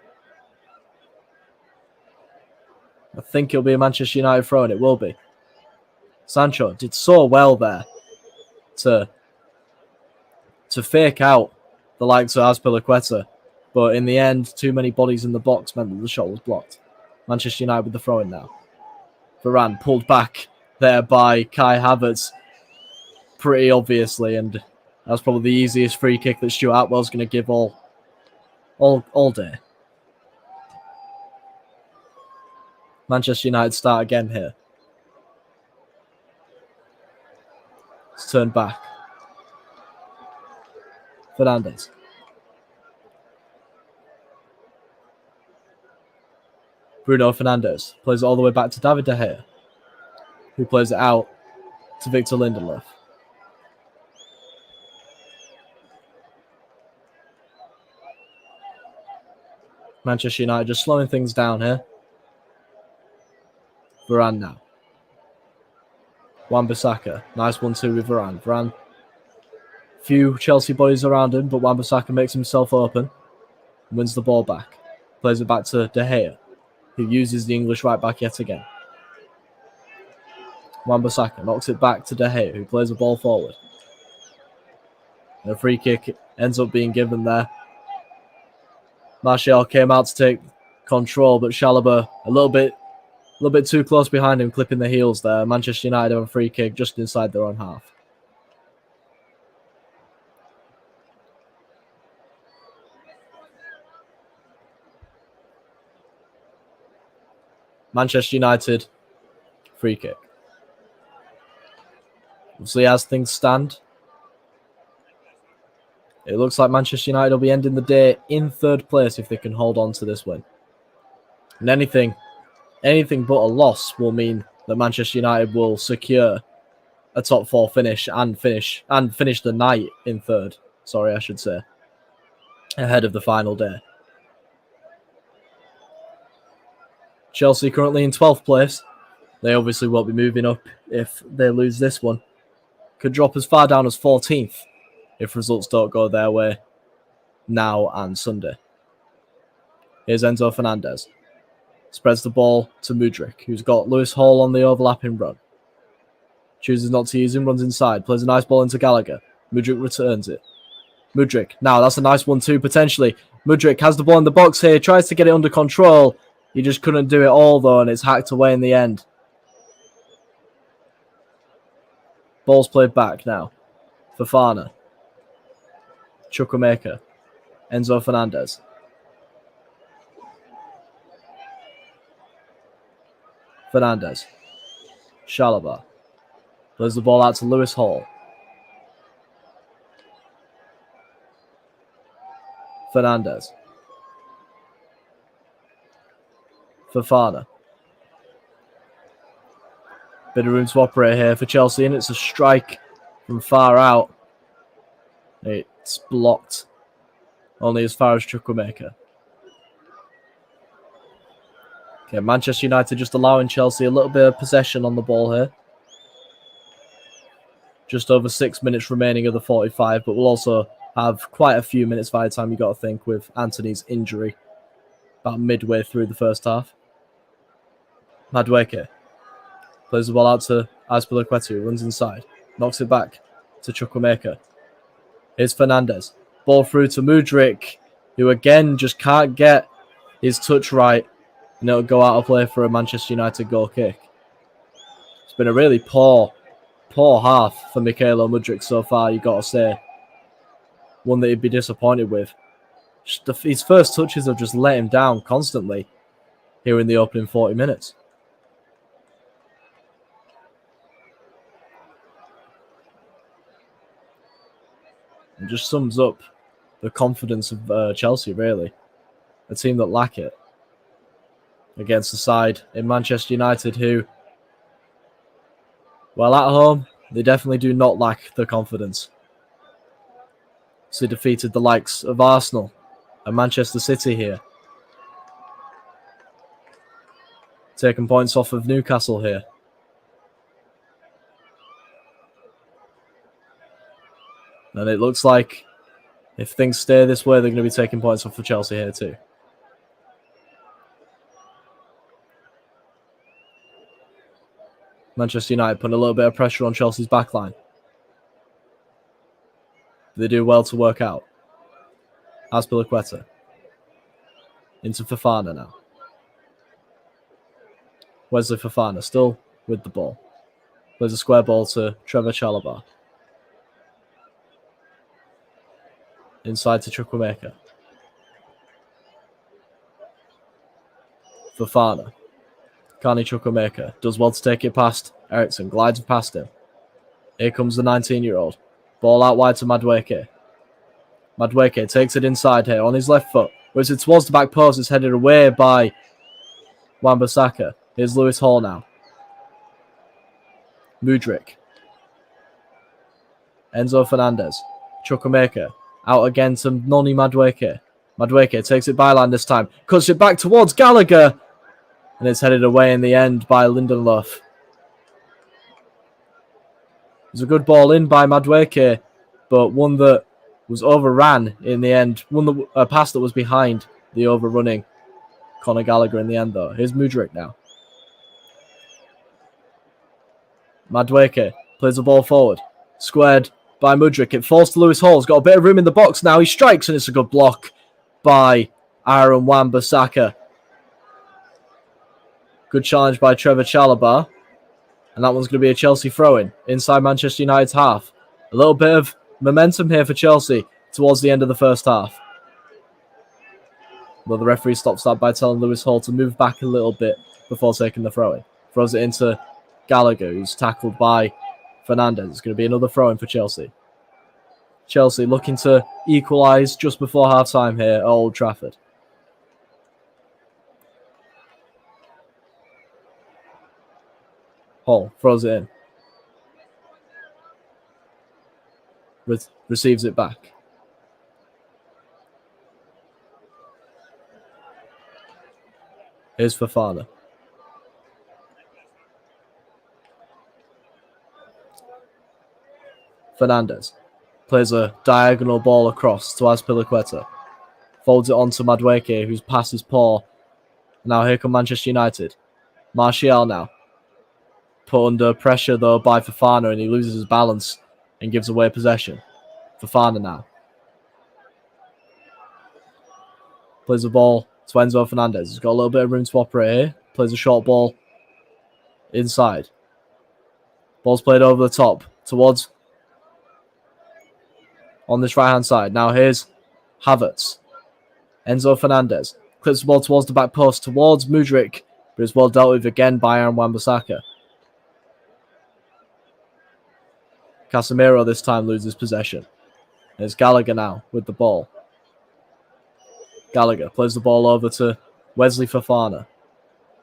I think it'll be a Manchester United throw, and it will be. Sancho did so well there to fake out the likes of Azpilicueta, but in the end, too many bodies in the box meant that the shot was blocked. Manchester United with the throw-in now. Varane pulled back there by Kai Havertz, pretty obviously, and that's probably the easiest free kick that Stuart Atwell's going to give all day. Manchester United start again here. It's turned back. Fernandes. Bruno Fernandes plays it all the way back to David De Gea, who plays it out to Victor Lindelof. Manchester United just slowing things down here. Varane now. Wan-Bissaka. Nice 1-2 with Varane. Varane. Few Chelsea bodies around him, but Wan-Bissaka makes himself open. And wins the ball back. Plays it back to De Gea, who uses the English right back yet again. Wan-Bissaka knocks it back to De Gea, who plays the ball forward. And a free kick ends up being given there. Martial came out to take control, but Chalobah a little bit too close behind him, clipping the heels there. Manchester United have a free kick just inside their own half. Manchester United, free kick. Obviously, as things stand, it looks like Manchester United will be ending the day in third place if they can hold on to this win. And anything but a loss will mean that Manchester United will secure a top 4 finish and finish the night in third. Sorry, I should say, ahead of the final day. Chelsea currently in 12th place. They obviously won't be moving up if they lose this one. Could drop as far down as 14th if results don't go their way now and Sunday. Here's Enzo Fernandez. Spreads the ball to Mudryk, who's got Lewis Hall on the overlapping run. Chooses not to use him, runs inside, plays a nice ball into Gallagher. Mudryk returns it. Mudryk, now that's a nice 1-2 potentially. Mudryk has the ball in the box here, tries to get it under control. He just couldn't do it all though, and it's hacked away in the end. Ball's played back now. Fofana. Chukwuemeka. Enzo Fernandez. Fernandez. Chalobah. Plays the ball out to Lewis Hall. Fernandez. Fofana. Bit of room to operate here for Chelsea, and it's a strike from far out. It's blocked only as far as Chukwuemeka. Okay, Manchester United just allowing Chelsea a little bit of possession on the ball here. Just over 6 minutes remaining of the 45, but we'll also have quite a few minutes by the time you got to think with Anthony's injury about midway through the first half. Madueke plays the ball out to Azpilicueta, who runs inside, knocks it back to Chukwuemeka. Here's Fernandez. Ball through to Mudryk, who again just can't get his touch right, and it'll go out of play for a Manchester United goal kick. It's been a really poor half for Mykhailo Mudryk so far, you got to say. One that he'd be disappointed with. His first touches have just let him down constantly here in the opening 40 minutes. It just sums up the confidence of Chelsea, really. A team that lack it against a side in Manchester United who, well, at home, they definitely do not lack the confidence. So defeated the likes of Arsenal and Manchester City here. Taking points off of Newcastle here. And it looks like if things stay this way, they're going to be taking points off for Chelsea here too. Manchester United putting a little bit of pressure on Chelsea's backline. They do well to work out. Azpilicueta. Into Fofana now. Wesley Fofana still with the ball. Plays a square ball to Trevor Chalobah. Inside to Chukwuemeka. Fofana. Carney Chukwuemeka does well to take it past Eriksen. Glides past him. Here comes the 19-year-old. Ball out wide to Madueke. Madueke takes it inside here on his left foot. Whereas it towards the back post, it's headed away by Wan-Bissaka. Here's Lewis Hall now. Mudryk. Enzo Fernandez. Chukwuemeka. Out again to Noni Madueke. Madueke takes it byline this time. Cuts it back towards Gallagher. And it's headed away in the end by Lindelof. It was a good ball in by Madueke, but one that was overran in the end. A pass that was behind the overrunning Conor Gallagher in the end, though. Here's Mudryk now. Madueke plays the ball forward. Squared by Mudryk. It falls to Lewis Hall. He's got a bit of room in the box now. He strikes, and it's a good block by Aaron Wan-Bissaka. Good challenge by Trevor Chalobah. And that one's going to be a Chelsea throw-in inside Manchester United's half. A little bit of momentum here for Chelsea towards the end of the first half. But the referee stops that by telling Lewis Hall to move back a little bit before taking the throw-in. Throws it into Gallagher, who's tackled by Fernandez. It's going to be another throw-in for Chelsea. Chelsea looking to equalise just before half-time here at Old Trafford. Hall throws it in. Receives it back. Here's Fofana. Fernandez plays a diagonal ball across to Azpilicueta. Folds it on to Madueke, whose pass is poor. Now here come Manchester United. Martial now. Put under pressure, though, by Fofana, and he loses his balance and gives away possession. Fofana now. Plays the ball to Enzo Fernandez. He's got a little bit of room to operate here. Plays a short ball inside. Ball's played over the top towards on this right-hand side. Now here's Havertz. Enzo Fernandez clips the ball towards the back post, towards Mudryk, but it's well dealt with again by Aaron Wan-Bissaka. Casemiro this time loses possession. There's Gallagher now with the ball. Gallagher plays the ball over to Wesley Fofana.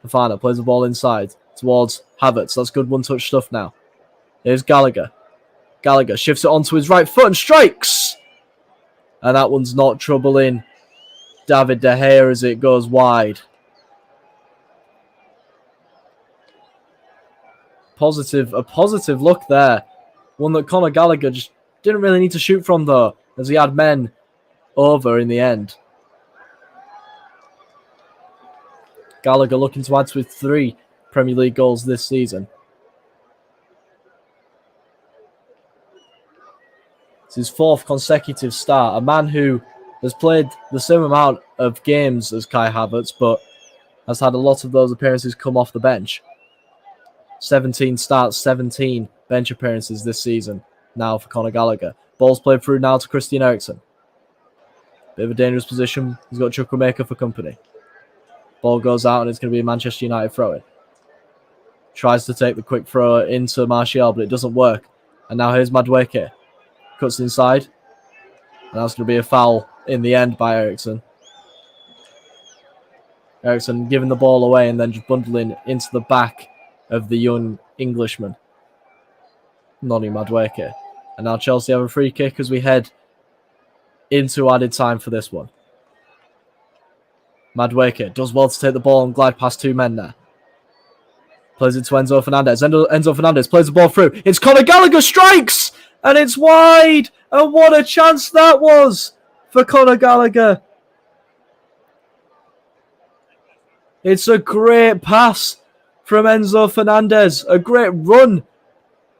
Fofana plays the ball inside towards Havertz. That's good one-touch stuff now. Here's Gallagher. Gallagher shifts it onto his right foot and strikes! And that one's not troubling David De Gea as it goes wide. A positive look there. One that Conor Gallagher just didn't really need to shoot from, though, as he had men over in the end. Gallagher looking to add to his 3 Premier League goals this season. It's his 4th consecutive start. A man who has played the same amount of games as Kai Havertz, but has had a lot of those appearances come off the bench. 17 starts, 17 bench appearances this season now for Conor Gallagher. Ball's played through now to Christian Eriksen. Bit of a dangerous position. He's got Chukwuemeka for company. Ball goes out and it's going to be a Manchester United throw-in. Tries to take the quick throw into Martial, but it doesn't work. And now here's Madueke. Cuts inside. And that's going to be a foul in the end by Eriksen. Eriksen giving the ball away and then just bundling into the back of the young Englishman, Noni Madueke. And now Chelsea have a free kick as we head into added time for this one. Madueke does well to take the ball and glide past 2 men there. Plays it to Enzo Fernandez. Enzo Fernandez plays the ball through. It's Conor Gallagher, strikes! And it's wide! And what a chance that was for Conor Gallagher. It's a great pass from Enzo Fernandez. A great run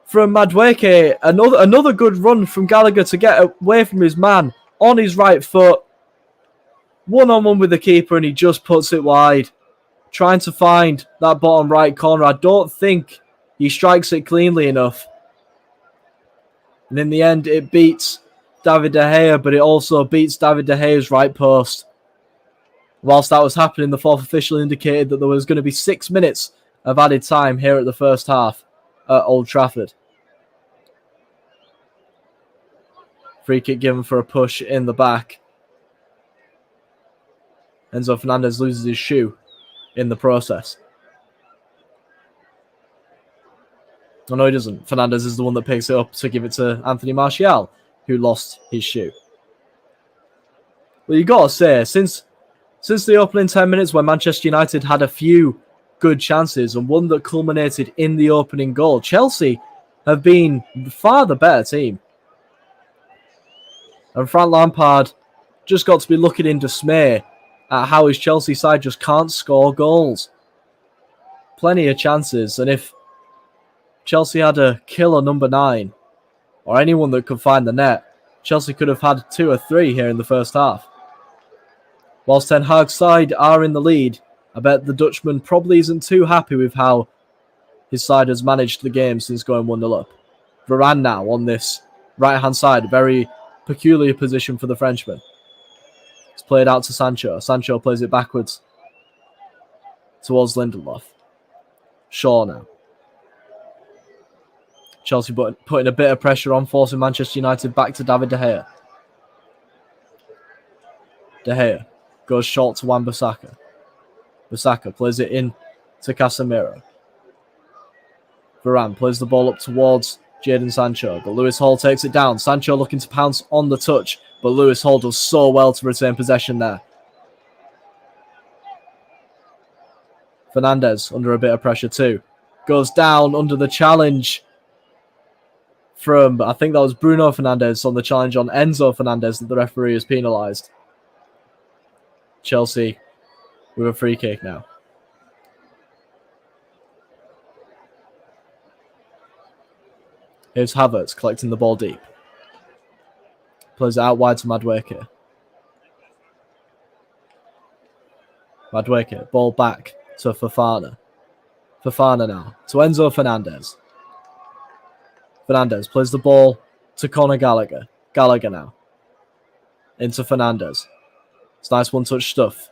from Madueke. Another good run from Gallagher to get away from his man on his right foot. One-on-one with the keeper and he just puts it wide. Trying to find that bottom right corner. I don't think he strikes it cleanly enough. And in the end, it beats David De Gea, but it also beats David De Gea's right post. Whilst that was happening, the 4th official indicated that there was going to be 6 minutes of added time here at the first half at Old Trafford. Free kick given for a push in the back. Enzo Fernandez loses his shoe in the process. Oh, no, he doesn't. Fernandez is the one that picks it up to give it to Anthony Martial, who lost his shoe. Well, you got to say, since the opening 10 minutes where Manchester United had a few good chances and one that culminated in the opening goal, Chelsea have been far the better team. And Frank Lampard just got to be looking in dismay at how his Chelsea side just can't score goals. Plenty of chances, and if Chelsea had a killer number 9, or anyone that could find the net, Chelsea could have had 2 or 3 here in the first half. Whilst Ten Hag's side are in the lead, I bet the Dutchman probably isn't too happy with how his side has managed the game since going 1-0 up. Varane now on this right-hand side, very peculiar position for the Frenchman. It's played out to Sancho. Sancho plays it backwards towards Lindelof. Shaw now. Chelsea putting a bit of pressure on, forcing Manchester United back to David De Gea. De Gea goes short to Wan-Bissaka. Bissaka plays it in to Casemiro. Varane plays the ball up towards Jadon Sancho, but Lewis Hall takes it down. Sancho looking to pounce on the touch, but Lewis Hall does so well to retain possession there. Fernandez under a bit of pressure too. Goes down under the challenge from, I think that was Bruno Fernandes on the challenge on Enzo Fernandez that the referee has penalised. Chelsea with a free kick now. Here's Havertz collecting the ball deep. Plays it out wide to Madueke. Madueke, ball back to Fofana. Fofana now to Enzo Fernandez. Fernandez plays the ball to Conor Gallagher. Gallagher now. Into Fernandez. It's nice one-touch stuff.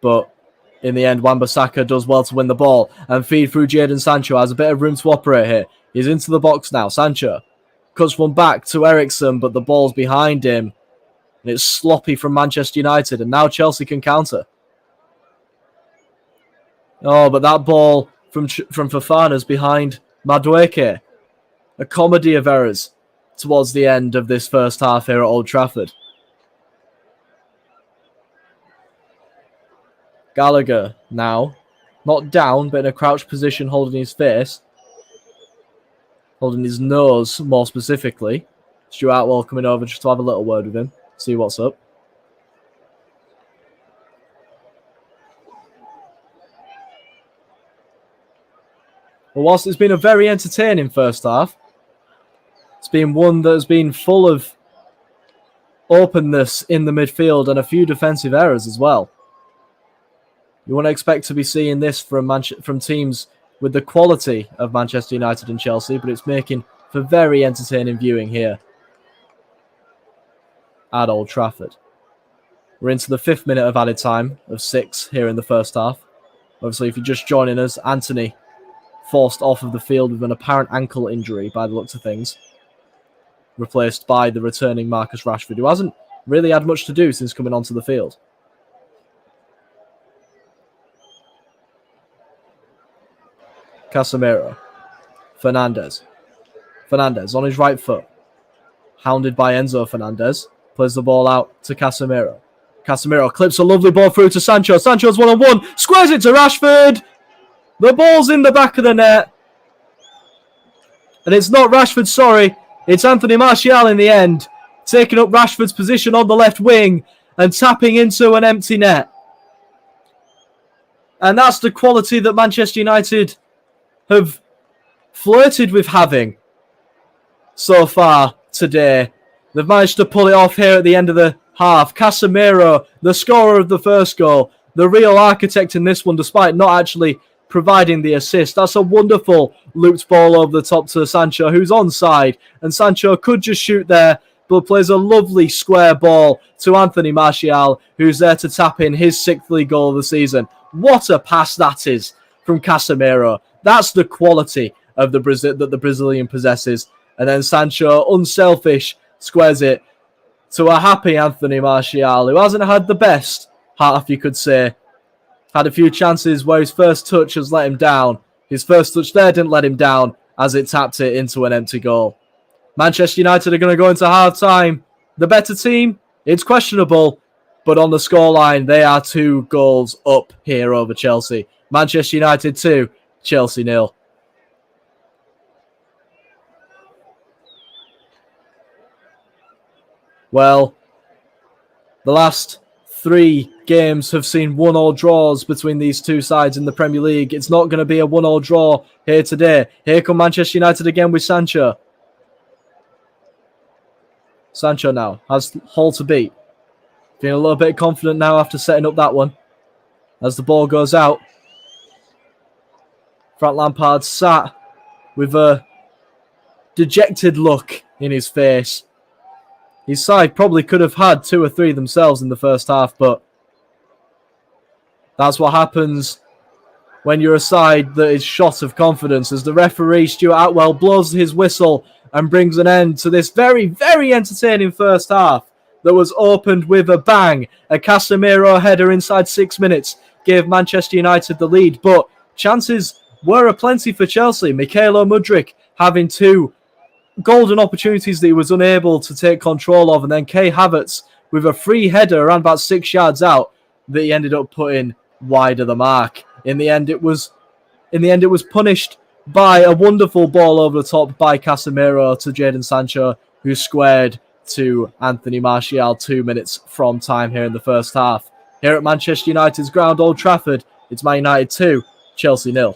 But in the end, Wan-Bissaka does well to win the ball and feed through Jadon Sancho. Has a bit of room to operate here. He's into the box now. Sancho cuts one back to Eriksen, but the ball's behind him. And it's sloppy from Manchester United. And now Chelsea can counter. Oh, but that ball from Fofana's behind Madueke. A comedy of errors towards the end of this first half here at Old Trafford. Gallagher now, not down, but in a crouched position, holding his face. Holding his nose, more specifically. Stuart Atwell coming over just to have a little word with him. See what's up. Well, whilst it's been a very entertaining first half, it's been one that has been full of openness in the midfield and a few defensive errors as well. You wouldn't expect to be seeing this from teams with the quality of Manchester United and Chelsea, but it's making for very entertaining viewing here at Old Trafford. We're into the 5th minute of added time of 6 here in the first half. Obviously, if you're just joining us, Antony forced off of the field with an apparent ankle injury by the looks of things. Replaced by the returning Marcus Rashford, who hasn't really had much to do since coming onto the field. Casemiro. Fernandes. Fernandes on his right foot. Hounded by Enzo Fernandez. Plays the ball out to Casemiro. Casemiro clips a lovely ball through to Sancho. Sancho's one-on-one. Squares it to Rashford. The ball's in the back of the net. And it's not Rashford, sorry. It's Anthony Martial in the end. Taking up Rashford's position on the left wing and tapping into an empty net. And that's the quality that Manchester United have flirted with having so far today. They've managed to pull it off here at the end of the half. Casemiro, the scorer of the first goal, the real architect in this one, despite not actually providing the assist. That's a wonderful looped ball over the top to Sancho, who's onside, and Sancho could just shoot there, but plays a lovely square ball to Anthony Martial, who's there to tap in his 6th league goal of the season. What a pass that is from Casemiro. That's the quality of that the Brazilian possesses. And then Sancho, unselfish, squares it to a happy Anthony Martial, who hasn't had the best half, you could say. Had a few chances where his first touch has let him down. His first touch there didn't let him down as it tapped it into an empty goal. Manchester United are going to go into half-time. The better team, it's questionable, but on the scoreline, they are 2 goals up here over Chelsea. Manchester United 2, Chelsea 0. Well, the last 3 games have seen 1-1 draws between these two sides in the Premier League. It's not going to be a 1-1 draw here today. Here come Manchester United again with Sancho. Sancho now has Hall to beat. Feeling a little bit confident now after setting up that one. As the ball goes out. Frank Lampard sat with a dejected look in his face. His side probably could have had 2 or 3 themselves in the first half, but that's what happens when you're a side that is shot of confidence, as the referee, Stuart Atwell, blows his whistle and brings an end to this very, very entertaining first half that was opened with a bang. A Casemiro header inside 6 minutes gave Manchester United the lead, but chances were aplenty for Chelsea. Mykhailo Mudryk having 2 golden opportunities that he was unable to take control of, and then Kai Havertz with a free header around about 6 yards out that he ended up putting wide of the mark. In the end, it was punished by a wonderful ball over the top by Casemiro to Jadon Sancho, who squared to Anthony Martial 2 minutes from time here in the first half. Here at Manchester United's ground, Old Trafford, it's Man United 2, Chelsea 0.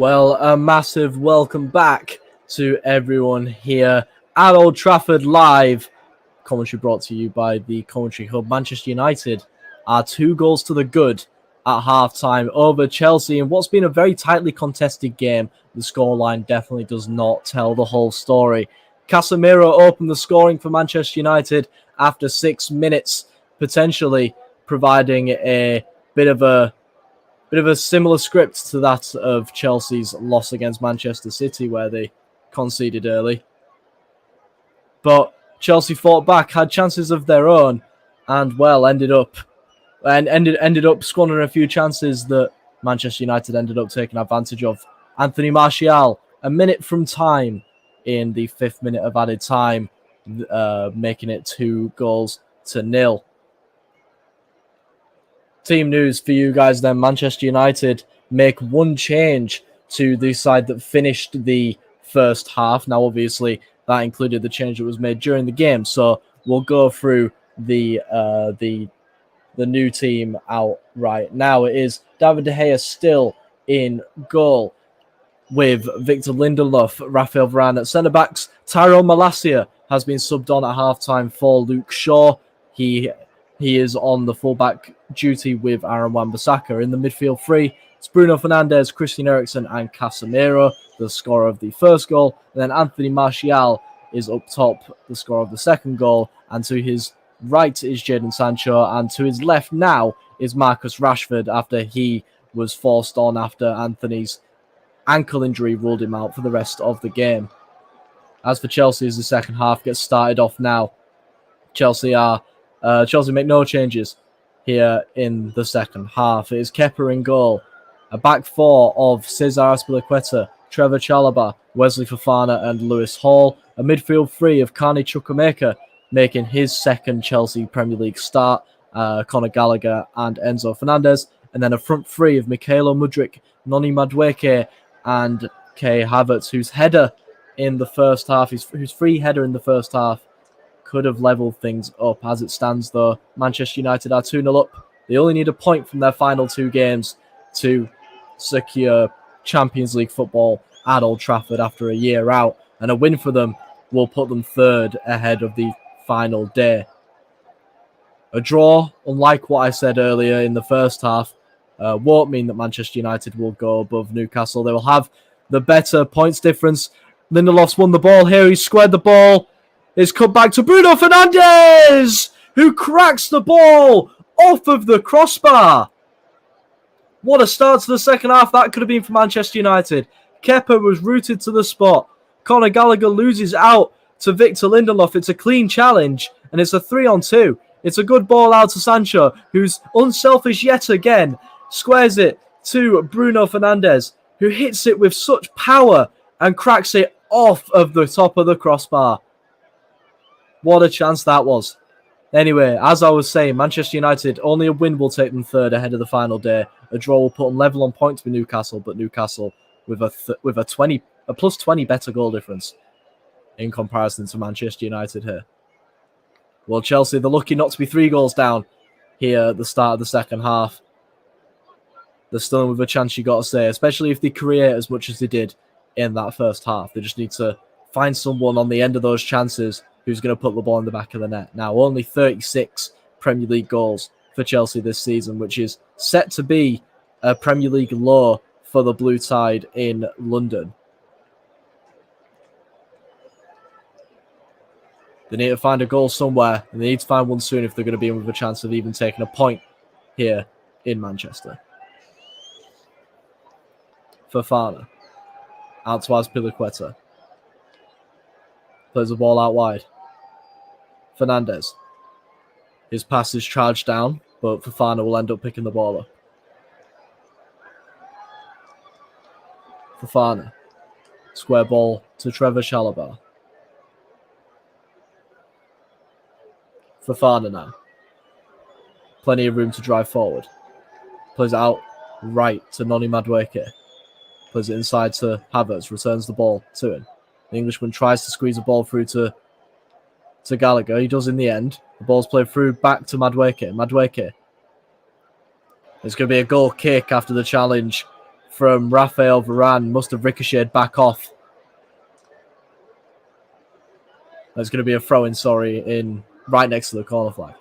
Well, a massive welcome back to everyone here at Old Trafford Live. Commentary brought to you by the Commentary Hub. Manchester United are 2 goals to the good at half-time over Chelsea in what's been a very tightly contested game. The scoreline definitely does not tell the whole story. Casemiro opened the scoring for Manchester United after 6 minutes, potentially providing a bit of a similar script to that of Chelsea's loss against Manchester City, where they conceded early. But Chelsea fought back, had chances of their own, and ended up squandering a few chances that Manchester United ended up taking advantage of. Anthony Martial, a minute from time in the 5th minute of added time, making it 2-0. Team news for you guys then. Manchester United make one change to the side that finished the first half. Now, obviously, that included the change that was made during the game. So we'll go through the new team out right now. It is David De Gea still in goal, with Victor Lindelof, Rafael Varane at centre-backs. Tyrone Malacia has been subbed on at half-time for Luke Shaw. He is on the full-back duty with Aaron Wan-Bissaka. In the midfield three, it's Bruno Fernandes, Christian Eriksen and Casemiro, the scorer of the first goal. And then Anthony Martial is up top, the scorer of the second goal. And to his right is Jadon Sancho. And to his left now is Marcus Rashford, after he was forced on after Anthony's ankle injury ruled him out for the rest of the game. As for Chelsea, as the second half gets started off now, Chelsea make no changes here in the second half. It is Kepa in goal, a back four of Cesar Azpilicueta, Trevor Chalobah, Wesley Fofana and Lewis Hall, a midfield three of Carney Chukwuemeka making his second Chelsea Premier League start, Conor Gallagher and Enzo Fernandez, and then a front three of Mykhailo Mudryk, Noni Madueke and Kai Havertz, whose header in the first half, whose free header in the first half could have levelled things up. As it stands, though, Manchester United are 2-0 up. They only need a point from their final 2 games to secure Champions League football at Old Trafford after a year out, and a win for them will put them third ahead of the final day. A draw, unlike what I said earlier in the first half, won't mean that Manchester United will go above Newcastle. They will have the better points difference. Lindelof's won the ball here. He squared the ball. It's cut back to Bruno Fernandes, who cracks the ball off of the crossbar. What a start to the second half that could have been for Manchester United. Kepa was rooted to the spot. Conor Gallagher loses out to Victor Lindelof. It's a clean challenge, and it's a 3-on-2. It's a good ball out to Sancho, who's unselfish yet again. Squares it to Bruno Fernandes, who hits it with such power and cracks it off of the top of the crossbar. What a chance that was. Anyway, as I was saying, Manchester United, only a win will take them third ahead of the final day. A draw will put them level on points with Newcastle, but Newcastle with a plus 20 better goal difference in comparison to Manchester United here. Well, Chelsea, they're lucky not to be 3 goals down here at the start of the second half. They're still with a chance, you got to say, especially if they create as much as they did in that first half. They just need to find someone on the end of those chances who's going to put the ball in the back of the net. Now, only 36 Premier League goals for Chelsea this season, which is set to be a Premier League low for the Blue Tide in London. They need to find a goal somewhere, and they need to find one soon if they're going to be in with a chance of even taking a point here in Manchester. Fofana. Out to Azpilicueta. Plays the ball out wide. Fernandes. His pass is charged down, but Fofana will end up picking the ball up. Fofana. Square ball to Trevor Chalobah. Fofana now. Plenty of room to drive forward. Plays it out right to Noni Madueke. Plays it inside to Havertz. Returns the ball to him. The Englishman tries to squeeze the ball through to Gallagher. He does in the end. The ball's played through back to Madueke. Madueke. There's going to be a goal kick after the challenge from Rafael Varane must have ricocheted back off. There's going to be a throw-in, in right next to the corner flag.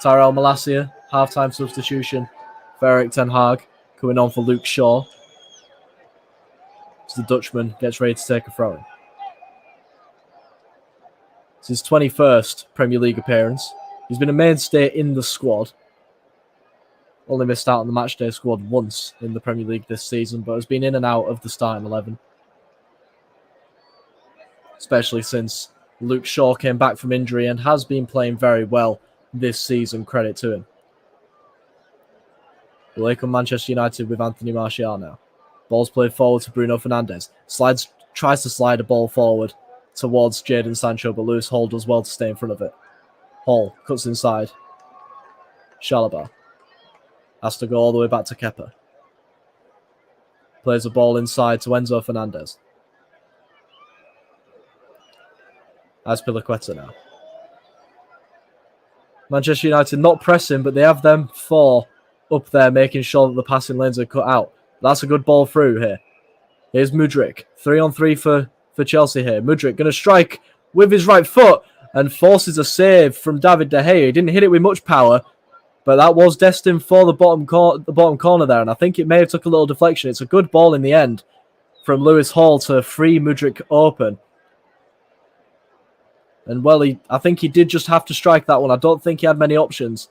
Tyrell Malacia, half-time substitution for Erik ten Hag, coming on for Luke Shaw. As the Dutchman gets ready to take a throw-in. It's his 21st Premier League appearance. He's been a mainstay in the squad. Only missed out on the matchday squad once in the Premier League this season, but has been in and out of the starting 11. Especially since Luke Shaw came back from injury and has been playing very well this season, credit to him. Will they come Manchester United with Anthony Martial now? Ball's played forward to Bruno Fernandes. Tries to slide a ball forward towards Jadon Sancho, but Lewis Hall does well to stay in front of it. Hall cuts inside. Chalobah has to go all the way back to Kepa. Plays the ball inside to Enzo Fernandez. Azpilicueta now. Manchester United not pressing, but they have them four up there, making sure that the passing lanes are cut out. That's a good ball through here. Here's Mudryk. 3-on-3 for Chelsea here. Mudryk going to strike with his right foot and forces a save from David De Gea. He didn't hit it with much power, but that was destined for the bottom corner there, and I think it may have took a little deflection. It's a good ball in the end from Lewis Hall to free Mudryk open. And, well, I think he did just have to strike that one. I don't think he had many options.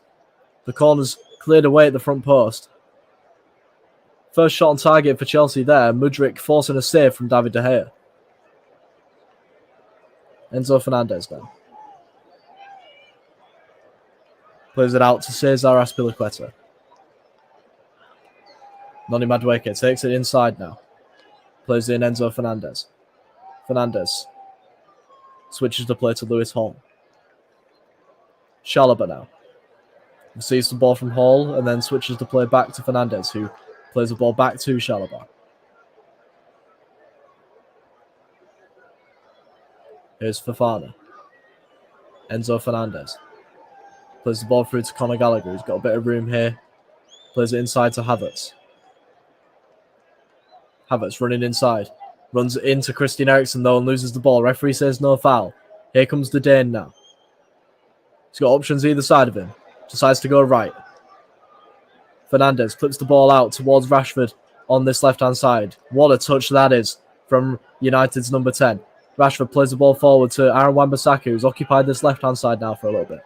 The corner's cleared away at the front post. First shot on target for Chelsea there. Mudryk forcing a save from David De Gea. Enzo Fernandez now. Plays it out to Cesar Azpilicueta. Noni Madueke takes it inside now. Plays in Enzo Fernandez. Fernandez switches the play to Lewis Hall. Chalobah now. Receives the ball from Hall and then switches the play back to Fernandez, who plays the ball back to Chalobah. Here's Fofana. Enzo Fernandez. Plays the ball through to Conor Gallagher, who's got a bit of room here. Plays it inside to Havertz. Havertz running inside. Runs into Christian Eriksen though and loses the ball. Referee says no foul. Here comes the Dane now. He's got options either side of him. Decides to go right. Fernandez clips the ball out towards Rashford on this left-hand side. What a touch that is from United's number 10. Rashford plays the ball forward to Aaron Wan-Bissaka, who's occupied this left-hand side now for a little bit.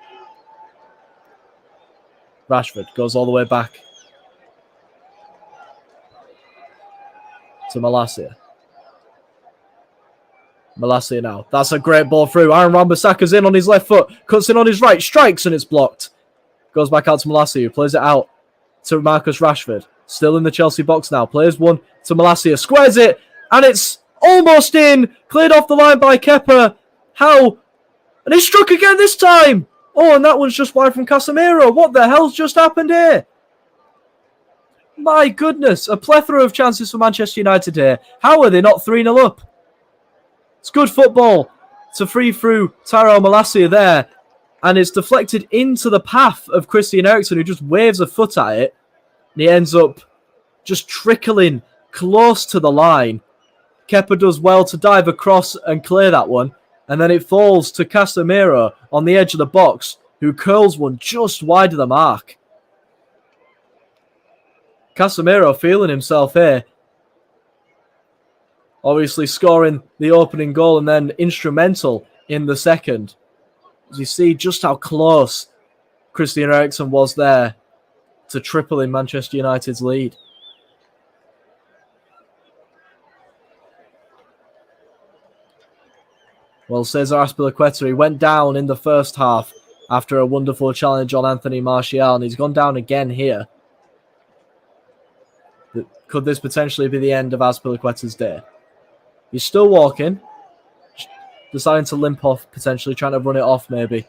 Rashford goes all the way back to Malacia. Malacia now. That's a great ball through. Aaron Wan-Bissaka's in on his left foot. Cuts in on his right. Strikes and it's blocked. Goes back out to Malacia, who plays it out to Marcus Rashford. Still in the Chelsea box now. Plays one to Malacia. Squares it. And it's almost in. Cleared off the line by Kepa. How? And he struck again this time. Oh, and that one's just wide from Casemiro. What the hell's just happened here? My goodness. A plethora of chances for Manchester United here. How are they not 3-0 up? It's good football to free through Tyrell Malacia there. And it's deflected into the path of Christian Eriksen, who just waves a foot at it. And he ends up just trickling close to the line. Kepa does well to dive across and clear that one. And then it falls to Casemiro on the edge of the box, who curls one just wide of the mark. Casemiro feeling himself here. Obviously scoring the opening goal and then instrumental in the second. As you see just how close Christian Eriksen was there to tripling Manchester United's lead. Well, Cesar Azpilicueta, he went down in the first half after a wonderful challenge on Anthony Martial, and he's gone down again here. Could this potentially be the end of Azpilicueta's day? He's still walking, deciding to limp off, potentially trying to run it off maybe.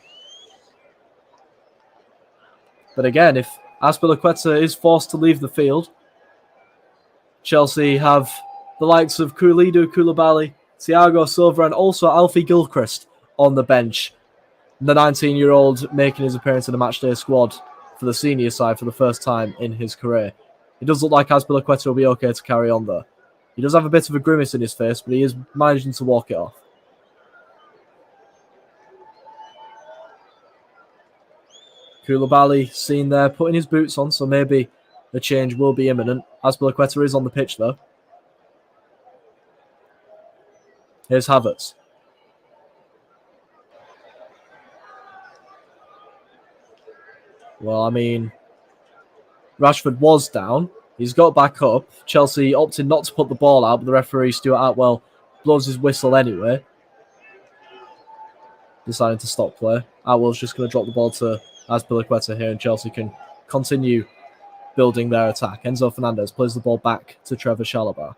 But again, if Azpilicueta is forced to leave the field, Chelsea have the likes of Kalidou Koulibaly, Thiago Silva and also Alfie Gilchrist on the bench. The 19-year-old making his appearance in the matchday squad for the senior side for the first time in his career. It does look like Azpilicueta will be okay to carry on, though. He does have a bit of a grimace in his face, but he is managing to walk it off. Koulibaly seen there, putting his boots on, so maybe the change will be imminent. Azpilicueta is on the pitch, though. Here's Havertz. Well, I mean, Rashford was down. He's got back up. Chelsea opted not to put the ball out, but the referee, Stuart Atwell, blows his whistle anyway. Deciding to stop play. Atwell's just going to drop the ball to Azpilicueta here, and Chelsea can continue building their attack. Enzo Fernandez plays the ball back to Trevor Chalobah.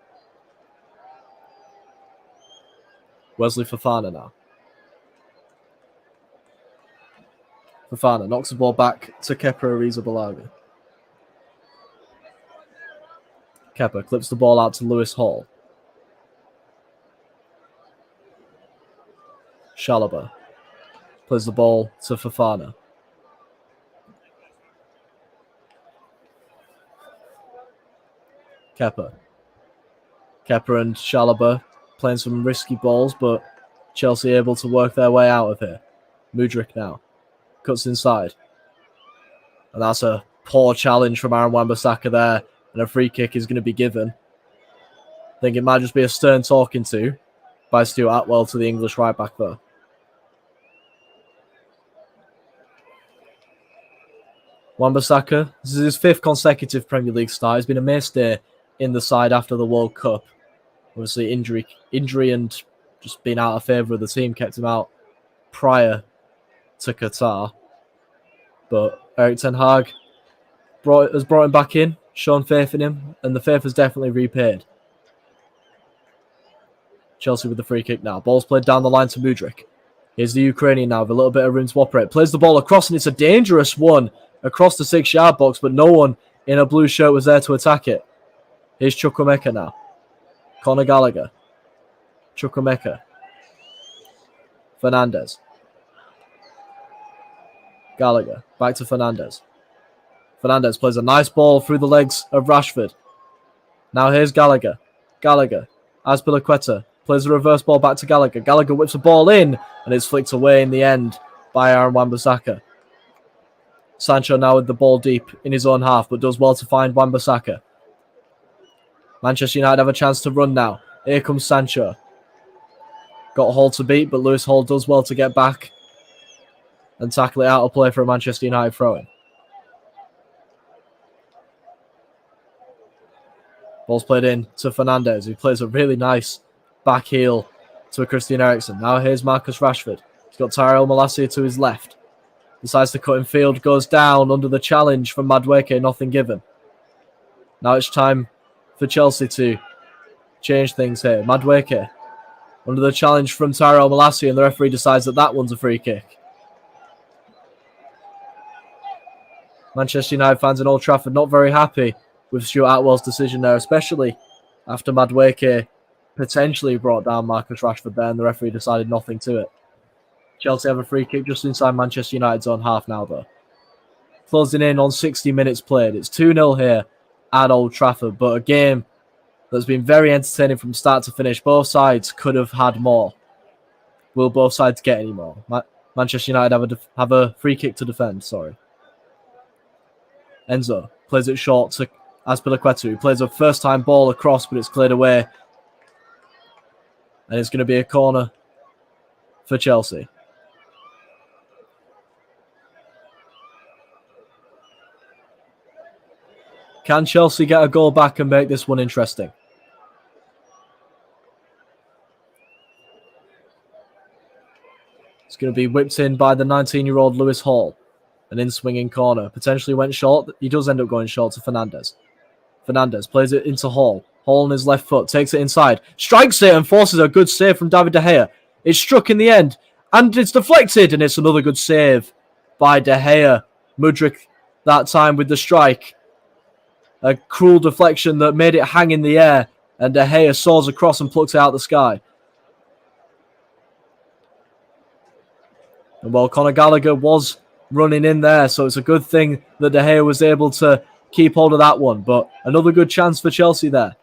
Wesley Fofana now. Fofana knocks the ball back to Kepa Arrizabalaga. Kepa clips the ball out to Lewis Hall. Chalobah plays the ball to Fofana. Kepa and Chalobah playing some risky balls, but Chelsea able to work their way out of here. Mudryk now cuts inside. And that's a poor challenge from Aaron Wan-Bissaka there. And a free kick is going to be given. I think it might just be a stern talking to by Stuart Atwell to the English right back there. Wan-Bissaka, this is his 5th consecutive Premier League start. He's been a mainstay in the side after the World Cup. Obviously, injury and just being out of favour of the team kept him out prior to Qatar. But Erik ten Hag has brought him back in, shown faith in him, and the faith has definitely repaid. Chelsea with the free kick now. Ball's played down the line to Mudryk. Here's the Ukrainian now with a little bit of room to operate. Plays the ball across, and it's a dangerous one across the 6-yard box, but no one in a blue shirt was there to attack it. Here's Chukwuemeka now. Conor Gallagher. Chukwuemeka. Fernandez. Gallagher. Back to Fernandez. Fernandez plays a nice ball through the legs of Rashford. Now here's Gallagher. Gallagher. Azpilicueta plays a reverse ball back to Gallagher. Gallagher whips a ball in, and it's flicked away in the end by Aaron Wan-Bissaka. Sancho now with the ball deep in his own half, but does well to find Wan-Bissaka. Manchester United have a chance to run now. Here comes Sancho. Got Hall to beat, but Lewis Hall does well to get back and tackle it out of play for a Manchester United throw-in. Ball's played in to Fernandez, who plays a really nice back heel to a Christian Eriksen. Now here's Marcus Rashford. He's got Tyrell Malacia to his left. Decides to cut in field, goes down under the challenge from Madueke, nothing given. Now it's time for Chelsea to change things here. Madueke under the challenge from Tyrell Malacia, and the referee decides that one's a free kick. Manchester United fans in Old Trafford not very happy with Stuart Atwell's decision there, especially after Madueke potentially brought down Marcus Rashford there, and the referee decided nothing to it. Chelsea have a free kick just inside Manchester United's own half now, though. Closing in on 60 minutes played. It's 2-0 here at Old Trafford, but a game that's been very entertaining from start to finish. Both sides could have had more. Will both sides get any more? Manchester United have a free kick to defend, sorry. Enzo plays it short to Azpilicueta, who plays a first-time ball across, but it's cleared away. And it's going to be a corner for Chelsea. Can Chelsea get a goal back and make this one interesting? It's going to be whipped in by the 19-year-old Lewis Hall. An in-swinging corner. Potentially went short. He does end up going short to Fernandez. Fernandez plays it into Hall. Hall on his left foot. Takes it inside. Strikes it and forces a good save from David De Gea. It's struck in the end. And it's deflected. And it's another good save by De Gea. Mudryk that time with the strike. A cruel deflection that made it hang in the air. And De Gea soars across and plucks it out of the sky. And well, Conor Gallagher was running in there, so it's a good thing that De Gea was able to keep hold of that one. But another good chance for Chelsea there.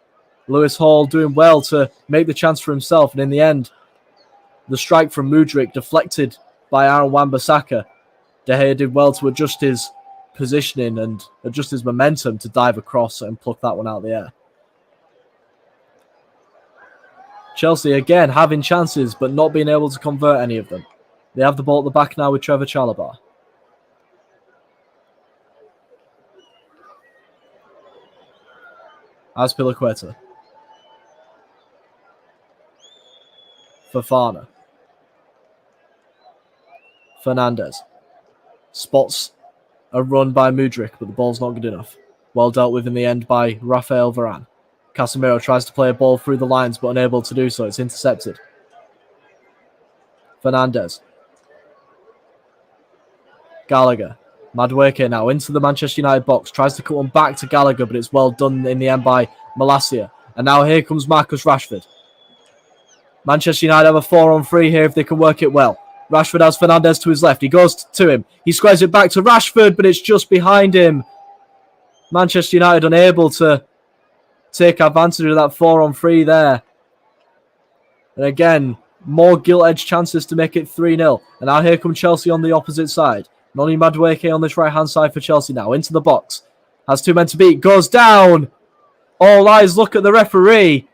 Lewis Hall doing well to make the chance for himself. And in the end, the strike from Mudryk deflected by Aaron Wan-Bissaka. De Gea did well to adjust his positioning and adjust his momentum to dive across and pluck that one out of the air. Chelsea again having chances but not being able to convert any of them. They have the ball at the back now with Trevor Chalobah. Azpilicueta. Fofana. Fernandes. Spots a run by Mudryk, but the ball's not good enough. Well dealt with in the end by Rafael Varane. Casemiro tries to play a ball through the lines, but unable to do so. It's intercepted. Fernandes. Gallagher. Madueke now into the Manchester United box. Tries to cut one back to Gallagher, but it's well done in the end by Malacia. And now here comes Marcus Rashford. Manchester United have a 4-on-3 here if they can work it well. Rashford has Fernandes to his left. He goes to him. He squares it back to Rashford, but it's just behind him. Manchester United unable to take advantage of that 4-on-3 there. And again, more gilt-edged chances to make it 3-0. And now here come Chelsea on the opposite side. Noni Madueke on this right-hand side for Chelsea now. Into the box. Has two men to beat. Goes down. All eyes look at the referee.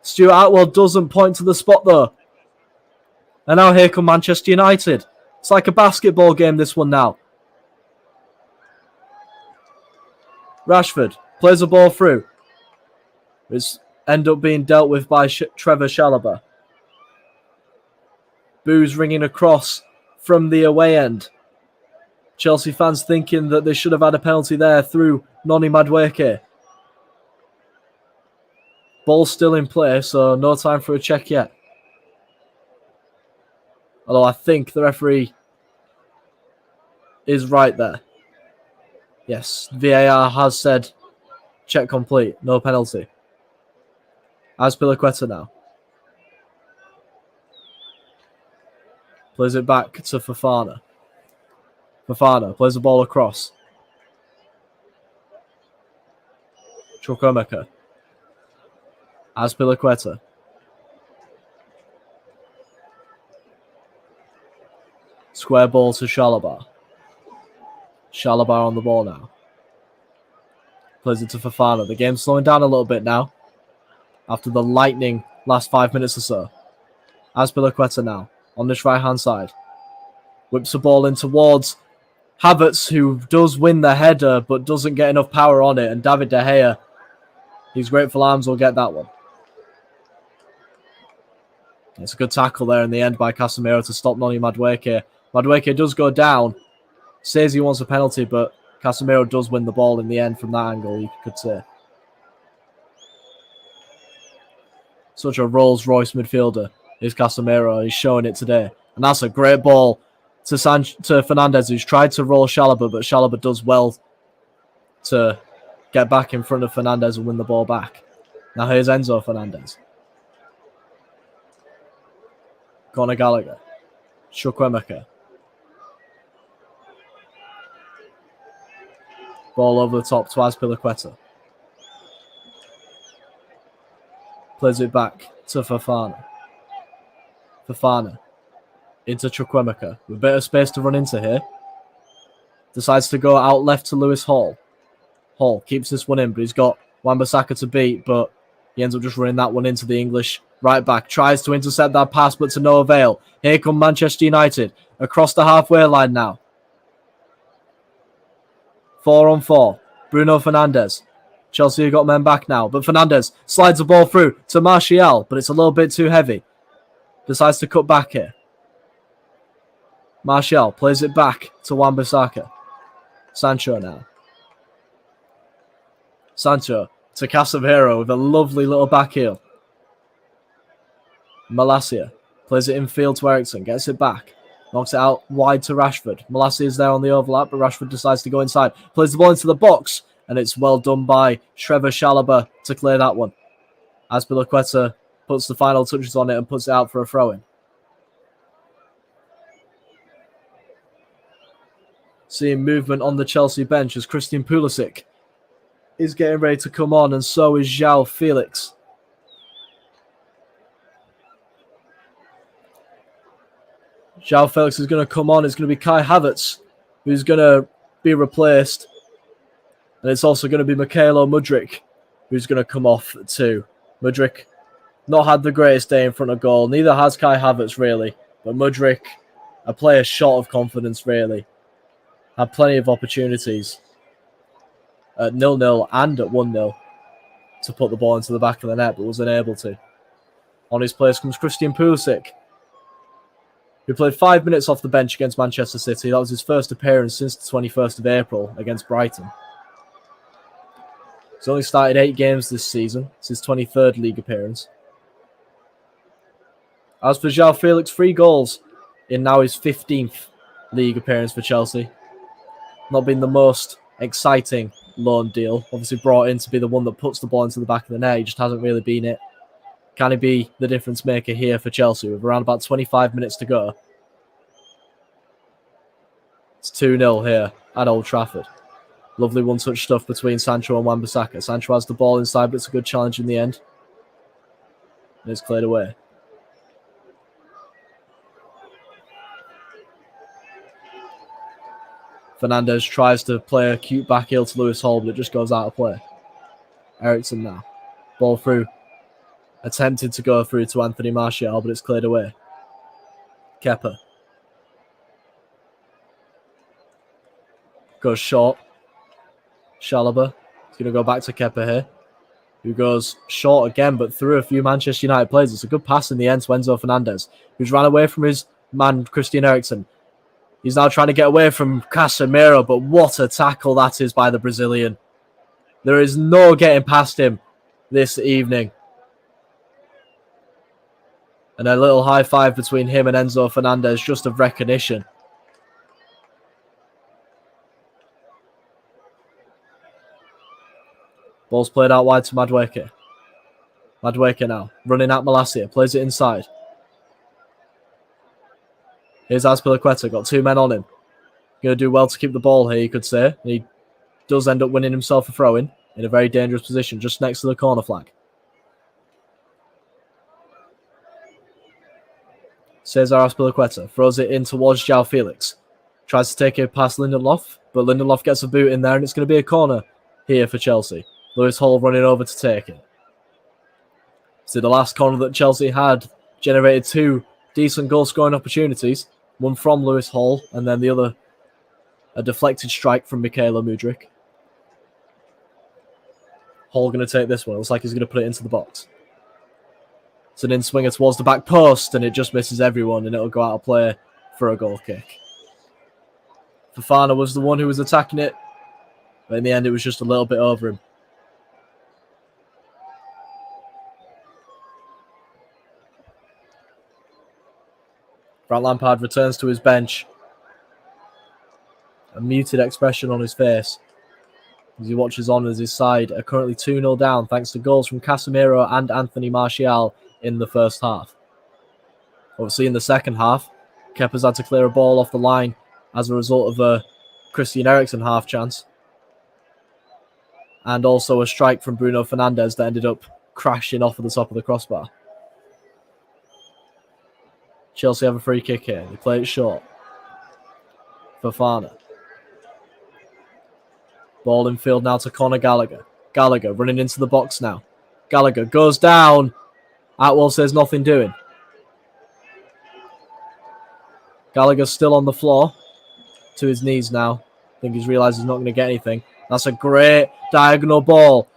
Stuart Atwell doesn't point to the spot though. And now here come Manchester United. It's like a basketball game, this one now. Rashford plays the ball through. It's end up being dealt with by Trevor Chalobah. Boos ringing across from the away end. Chelsea fans thinking that they should have had a penalty there through Noni Madueke. Ball still in play, so no time for a check yet. Although I think the referee is right there. Yes, VAR has said check complete, no penalty. Azpilicueta now. Plays it back to Fofana. Fofana plays the ball across. Chukwuemeka. Azpilicueta. Square ball to Chalobah. Chalobah on the ball now. Plays it to Fofana. The game's slowing down a little bit now. After the lightning last 5 minutes or so. Azpilicueta now. On this right-hand side. Whips the ball in towards Havertz, who does win the header, but doesn't get enough power on it. And David De Gea, his grateful arms will get that one. It's a good tackle there in the end by Casemiro to stop Noni Madueke. Madueke does go down. Says he wants a penalty, but Casemiro does win the ball in the end from that angle, you could say. Such a Rolls-Royce midfielder is Casemiro. He's showing it today. And that's a great ball to Fernandes, who's tried to roll Chalobah, but Chalobah does well to get back in front of Fernandes and win the ball back. Now here's Enzo Fernandez. Conor Gallagher. Chukwuemeka. Ball over the top to Azpilicueta. Plays it back to Fofana. Fofana. Into Chukwuemeka. With a bit of space to run into here. Decides to go out left to Lewis Hall. Hall keeps this one in, but he's got Wan-Bissaka to beat, but he ends up just running that one into the English right back. Tries to intercept that pass, but to no avail. Here come Manchester United. Across the halfway line now. 4-on-4. Bruno Fernandes. Chelsea have got men back now, but Fernandes slides the ball through to Martial, but it's a little bit too heavy. Decides to cut back here. Martial plays it back to Wan-Bissaka. Sancho now. Sancho to Casemiro with a lovely little back heel. Malacia plays it infield to Eriksen, gets it back. Knocks it out wide to Rashford. Malacia is there on the overlap, but Rashford decides to go inside. Plays the ball into the box, and it's well done by Trevor Chalobah to clear that one. Azpilicueta puts the final touches on it and puts it out for a throw-in. Seeing movement on the Chelsea bench as Christian Pulisic is getting ready to come on, and so is João Felix. João Felix is going to come on. It's going to be Kai Havertz who's going to be replaced. And it's also going to be Mykhailo Mudryk who's going to come off too. Mudryk not had the greatest day in front of goal. Neither has Kai Havertz, really. But Mudryk, a player short of confidence, really. Had plenty of opportunities at 0-0 and at 1-0 to put the ball into the back of the net, but was unable to. On his place comes Christian Pulisic, who played 5 minutes off the bench against Manchester City. That was his first appearance since the 21st of April against Brighton. He's only started 8 games this season. It's his 23rd league appearance. As for João Felix, 3 goals in now his 15th league appearance for Chelsea. Not been the most exciting loan deal. Obviously brought in to be the one that puts the ball into the back of the net. He just hasn't really been it. Can he be the difference maker here for Chelsea with around about 25 minutes to go? It's 2-0 here at Old Trafford. Lovely one-touch stuff between Sancho and Wan-Bissaka. Sancho has the ball inside, but it's a good challenge in the end. And it's cleared away. Fernandes tries to play a cute back heel to Lewis Hall, but it just goes out of play. Eriksen now. Ball through. Attempted to go through to Anthony Martial, but it's cleared away. Kepa. Goes short. Chalobah. He's going to go back to Kepa here, who goes short again, but through a few Manchester United players. It's a good pass in the end to Enzo Fernandez, who's ran away from his man, Christian Eriksen. He's now trying to get away from Casemiro, but what a tackle that is by the Brazilian. There is no getting past him this evening. And a little high five between him and Enzo Fernandez, just of recognition. Ball's played out wide to Madueke. Madueke now, running at Malacia, plays it inside. Here's Azpilicueta, got 2 men on him. Going to do well to keep the ball here, you could say. He does end up winning himself a throw-in a very dangerous position, just next to the corner flag. Cesar Azpilicueta throws it in towards João Felix. Tries to take it past Lindelof, but Lindelof gets a boot in there, and it's going to be a corner here for Chelsea. Lewis Hall running over to take it. So the last corner that Chelsea had generated 2 decent goal-scoring opportunities. One from Lewis Hall, and then the other, a deflected strike from Mykhailo Mudryk. Hall going to take this one. It looks like he's going to put it into the box. It's an in-swinger towards the back post, and it just misses everyone, and it'll go out of play for a goal kick. Fofana was the one who was attacking it, but in the end, it was just a little bit over him. Frank Lampard returns to his bench. A muted expression on his face as he watches on as his side are currently 2-0 down thanks to goals from Casemiro and Anthony Martial in the first half. Obviously in the second half, Kepa's had to clear a ball off the line as a result of a Christian Eriksen half chance. And also a strike from Bruno Fernandes that ended up crashing off at the top of the crossbar. Chelsea have a free kick here. They play it short. Fofana. Ball in field now to Conor Gallagher. Gallagher running into the box now. Gallagher goes down. Atwell says nothing doing. Gallagher's still on the floor. To his knees now. I think he's realised he's not going to get anything. That's a great diagonal ball.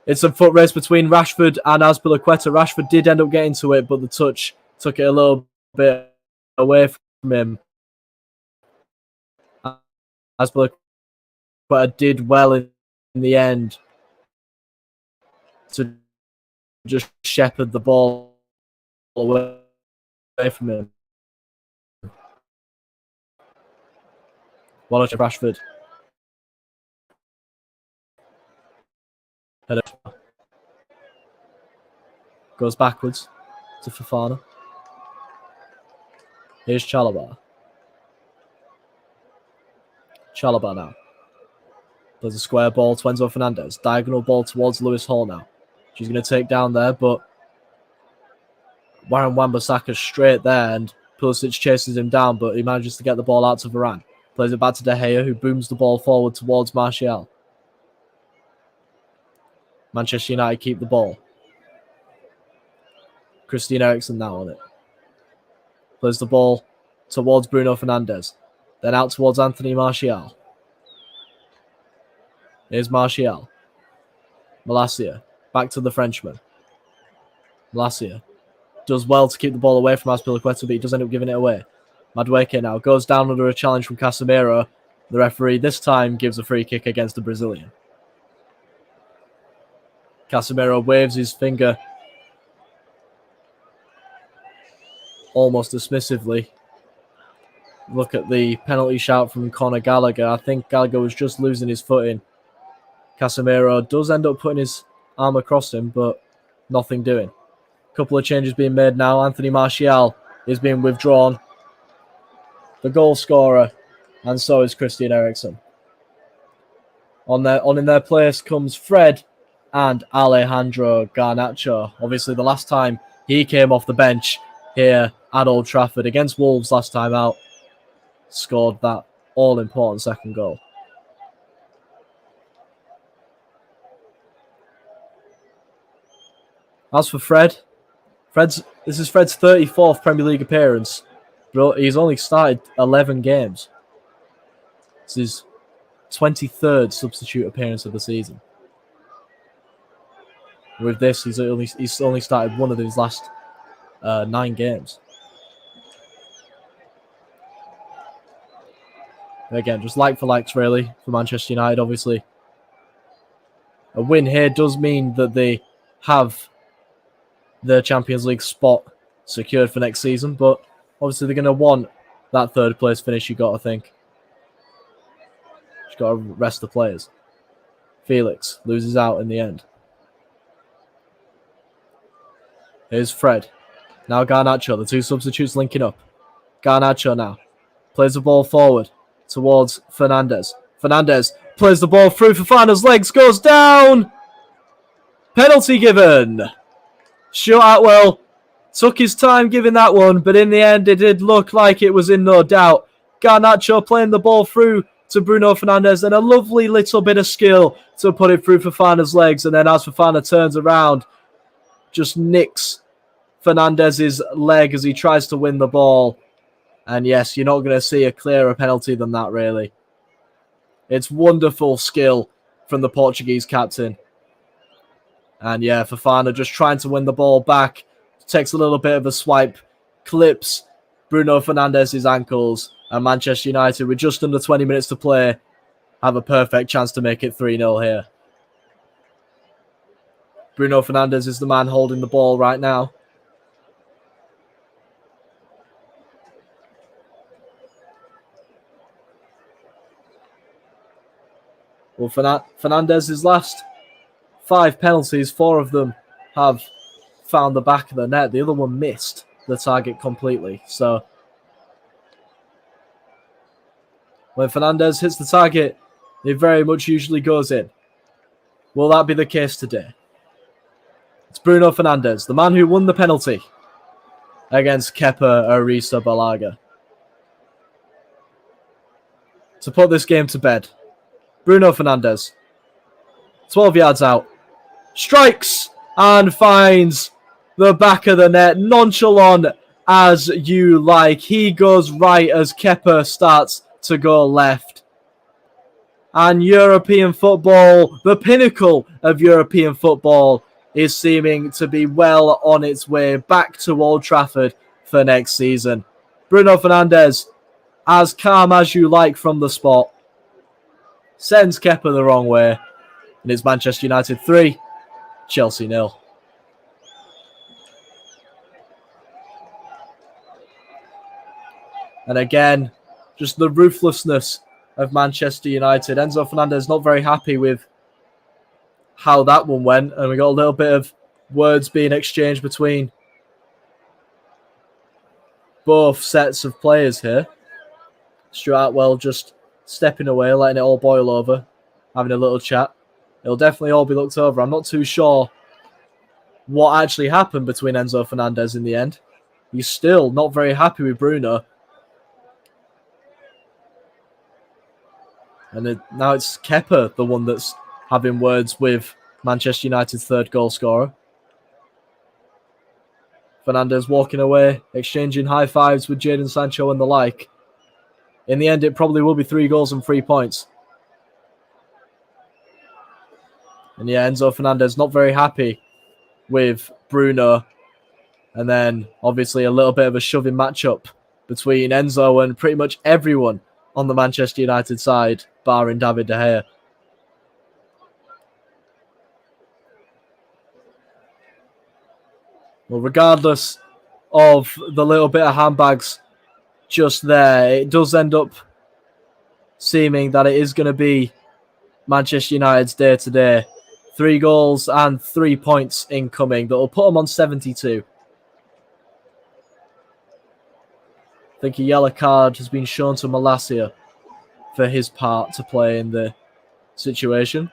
It's a foot race between Rashford and Azpilicueta. Rashford did end up getting to it, but the touch took it a little bit away from him. Azpilicueta did well in the end to just shepherd the ball away from him. Well, Rashford. Goes backwards to Fofana. Here's Chalobah. Chalobah now. There's a square ball to Enzo Fernandez. Diagonal ball towards Lewis Hall now. She's going to take down there, but Warren Wan-Bissaka straight there, and Pulisic chases him down, but he manages to get the ball out to Varane. Plays it back to De Gea, who booms the ball forward towards Martial. Manchester United keep the ball. Christian Eriksen now on it. Plays the ball towards Bruno Fernandes. Then out towards Anthony Martial. Here's Martial. Malacia. Back to the Frenchman. Malacia does well to keep the ball away from Azpilicueta, but he does end up giving it away. Madueke now goes down under a challenge from Casemiro. The referee this time gives a free kick against the Brazilian. Casemiro waves his finger almost dismissively. Look at the penalty shout from Conor Gallagher. I think Gallagher was just losing his footing. Casemiro does end up putting his arm across him, but nothing doing. A couple of changes being made now. Anthony Martial is being withdrawn. The goal scorer, and so is Christian Eriksen. On in their place comes Fred and Alejandro Garnacho. Obviously, the last time he came off the bench here at Old Trafford against Wolves last time out, scored that all-important second goal. As for Fred, this is Fred's 34th Premier League appearance, but he's only started 11 games. This is his 23rd substitute appearance of the season. With this, he's only started one of his last 9 games. Again, just like for likes, really, for Manchester United, obviously. A win here does mean that they have the Champions League spot secured for next season, but obviously they're going to want that third place finish, you got to think. Just got to rest the players. Felix loses out in the end. Here's Fred. Now Garnacho, the two substitutes linking up. Garnacho now plays the ball forward towards Fernandes. Fernandes plays the ball through Fofana's legs, goes down. Penalty given. Stuart Atwell took his time giving that one, but in the end it did look like it was in no doubt. Garnacho playing the ball through to Bruno Fernandes, and a lovely little bit of skill to put it through Fofana's legs, and then as Fofana turns around, just nicks Fernandez's leg as he tries to win the ball. And yes, you're not going to see a clearer penalty than that, really. It's wonderful skill from the Portuguese captain. And yeah, Fofana just trying to win the ball back. Takes a little bit of a swipe. Clips Bruno Fernandes' ankles. And Manchester United, with just under 20 minutes to play, have a perfect chance to make it 3-0 here. Bruno Fernandes is the man holding the ball right now. Well, Fernandes' last 5 penalties, 4 of them have found the back of the net. The other one missed the target completely. So when Fernandes hits the target, it very much usually goes in. Will that be the case today? It's Bruno Fernandes, the man who won the penalty against Kepa Arrizabalaga, to put this game to bed. Bruno Fernandes, 12 yards out, strikes and finds the back of the net, nonchalant as you like. He goes right as Kepa starts to go left. And European football, the pinnacle of European football, is seeming to be well on its way back to Old Trafford for next season. Bruno Fernandes, as calm as you like from the spot, sends Kepa the wrong way. And it's Manchester United 3, Chelsea 0. And again, just the ruthlessness of Manchester United. Enzo Fernandez not very happy with how that one went. And we got a little bit of words being exchanged between both sets of players here. Stuart Atwell just stepping away, letting it all boil over. having a little chat. It'll definitely all be looked over. I'm not too sure what actually happened between Enzo Fernandez in the end. He's still not very happy with Bruno. And now it's Kepa, the one that's having words with Manchester United's third goal scorer. Fernandez walking away, exchanging high fives with Jadon Sancho and the like. In the end, it probably will be 3 goals and 3 points. And yeah, Enzo Fernandez not very happy with Bruno. And then, obviously, a little bit of a shoving matchup between Enzo and pretty much everyone on the Manchester United side, barring David De Gea. Well, regardless of the little bit of handbags just there, it does end up seeming that it is going to be Manchester United's day today. 3 goals and 3 points incoming that will put them on 72. I think a yellow card has been shown to Malacia for his part to play in the situation.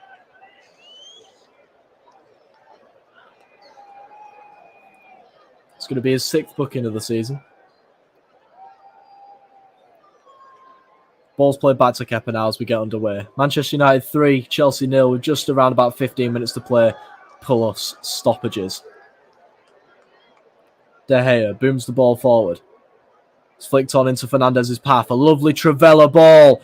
It's going to be his 6th booking of the season. Ball's played back to Kepa now as we get underway. Manchester United 3, Chelsea 0 with just around about 15 minutes to play plus stoppages. De Gea booms the ball forward. It's flicked on into Fernandez's path. A lovely Trivela ball.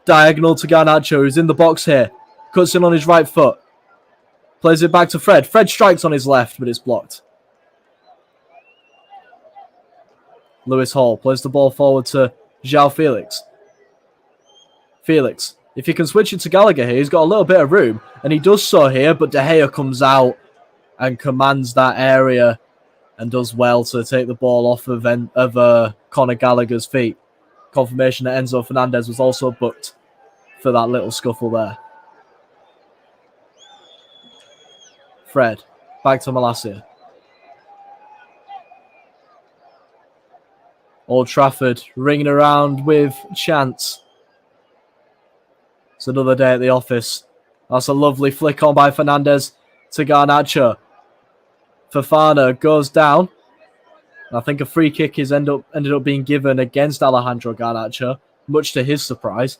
Diagonal to Garnacho, who's in the box here. Cuts in on his right foot. Plays it back to Fred. Fred strikes on his left, but it's blocked. Lewis Hall plays the ball forward to João Felix. Felix, if he can switch it to Gallagher here, he's got a little bit of room, and he does so here, but De Gea comes out and commands that area and does well to take the ball off of Conor Gallagher's feet. Confirmation that Enzo Fernandez was also booked for that little scuffle there. Fred, back to Malacia. Old Trafford ringing around with chants. It's another day at the office. That's a lovely flick on by Fernandez to Garnacho. Fofana goes down. I think a free kick is ended up being given against Alejandro Garnacho, much to his surprise.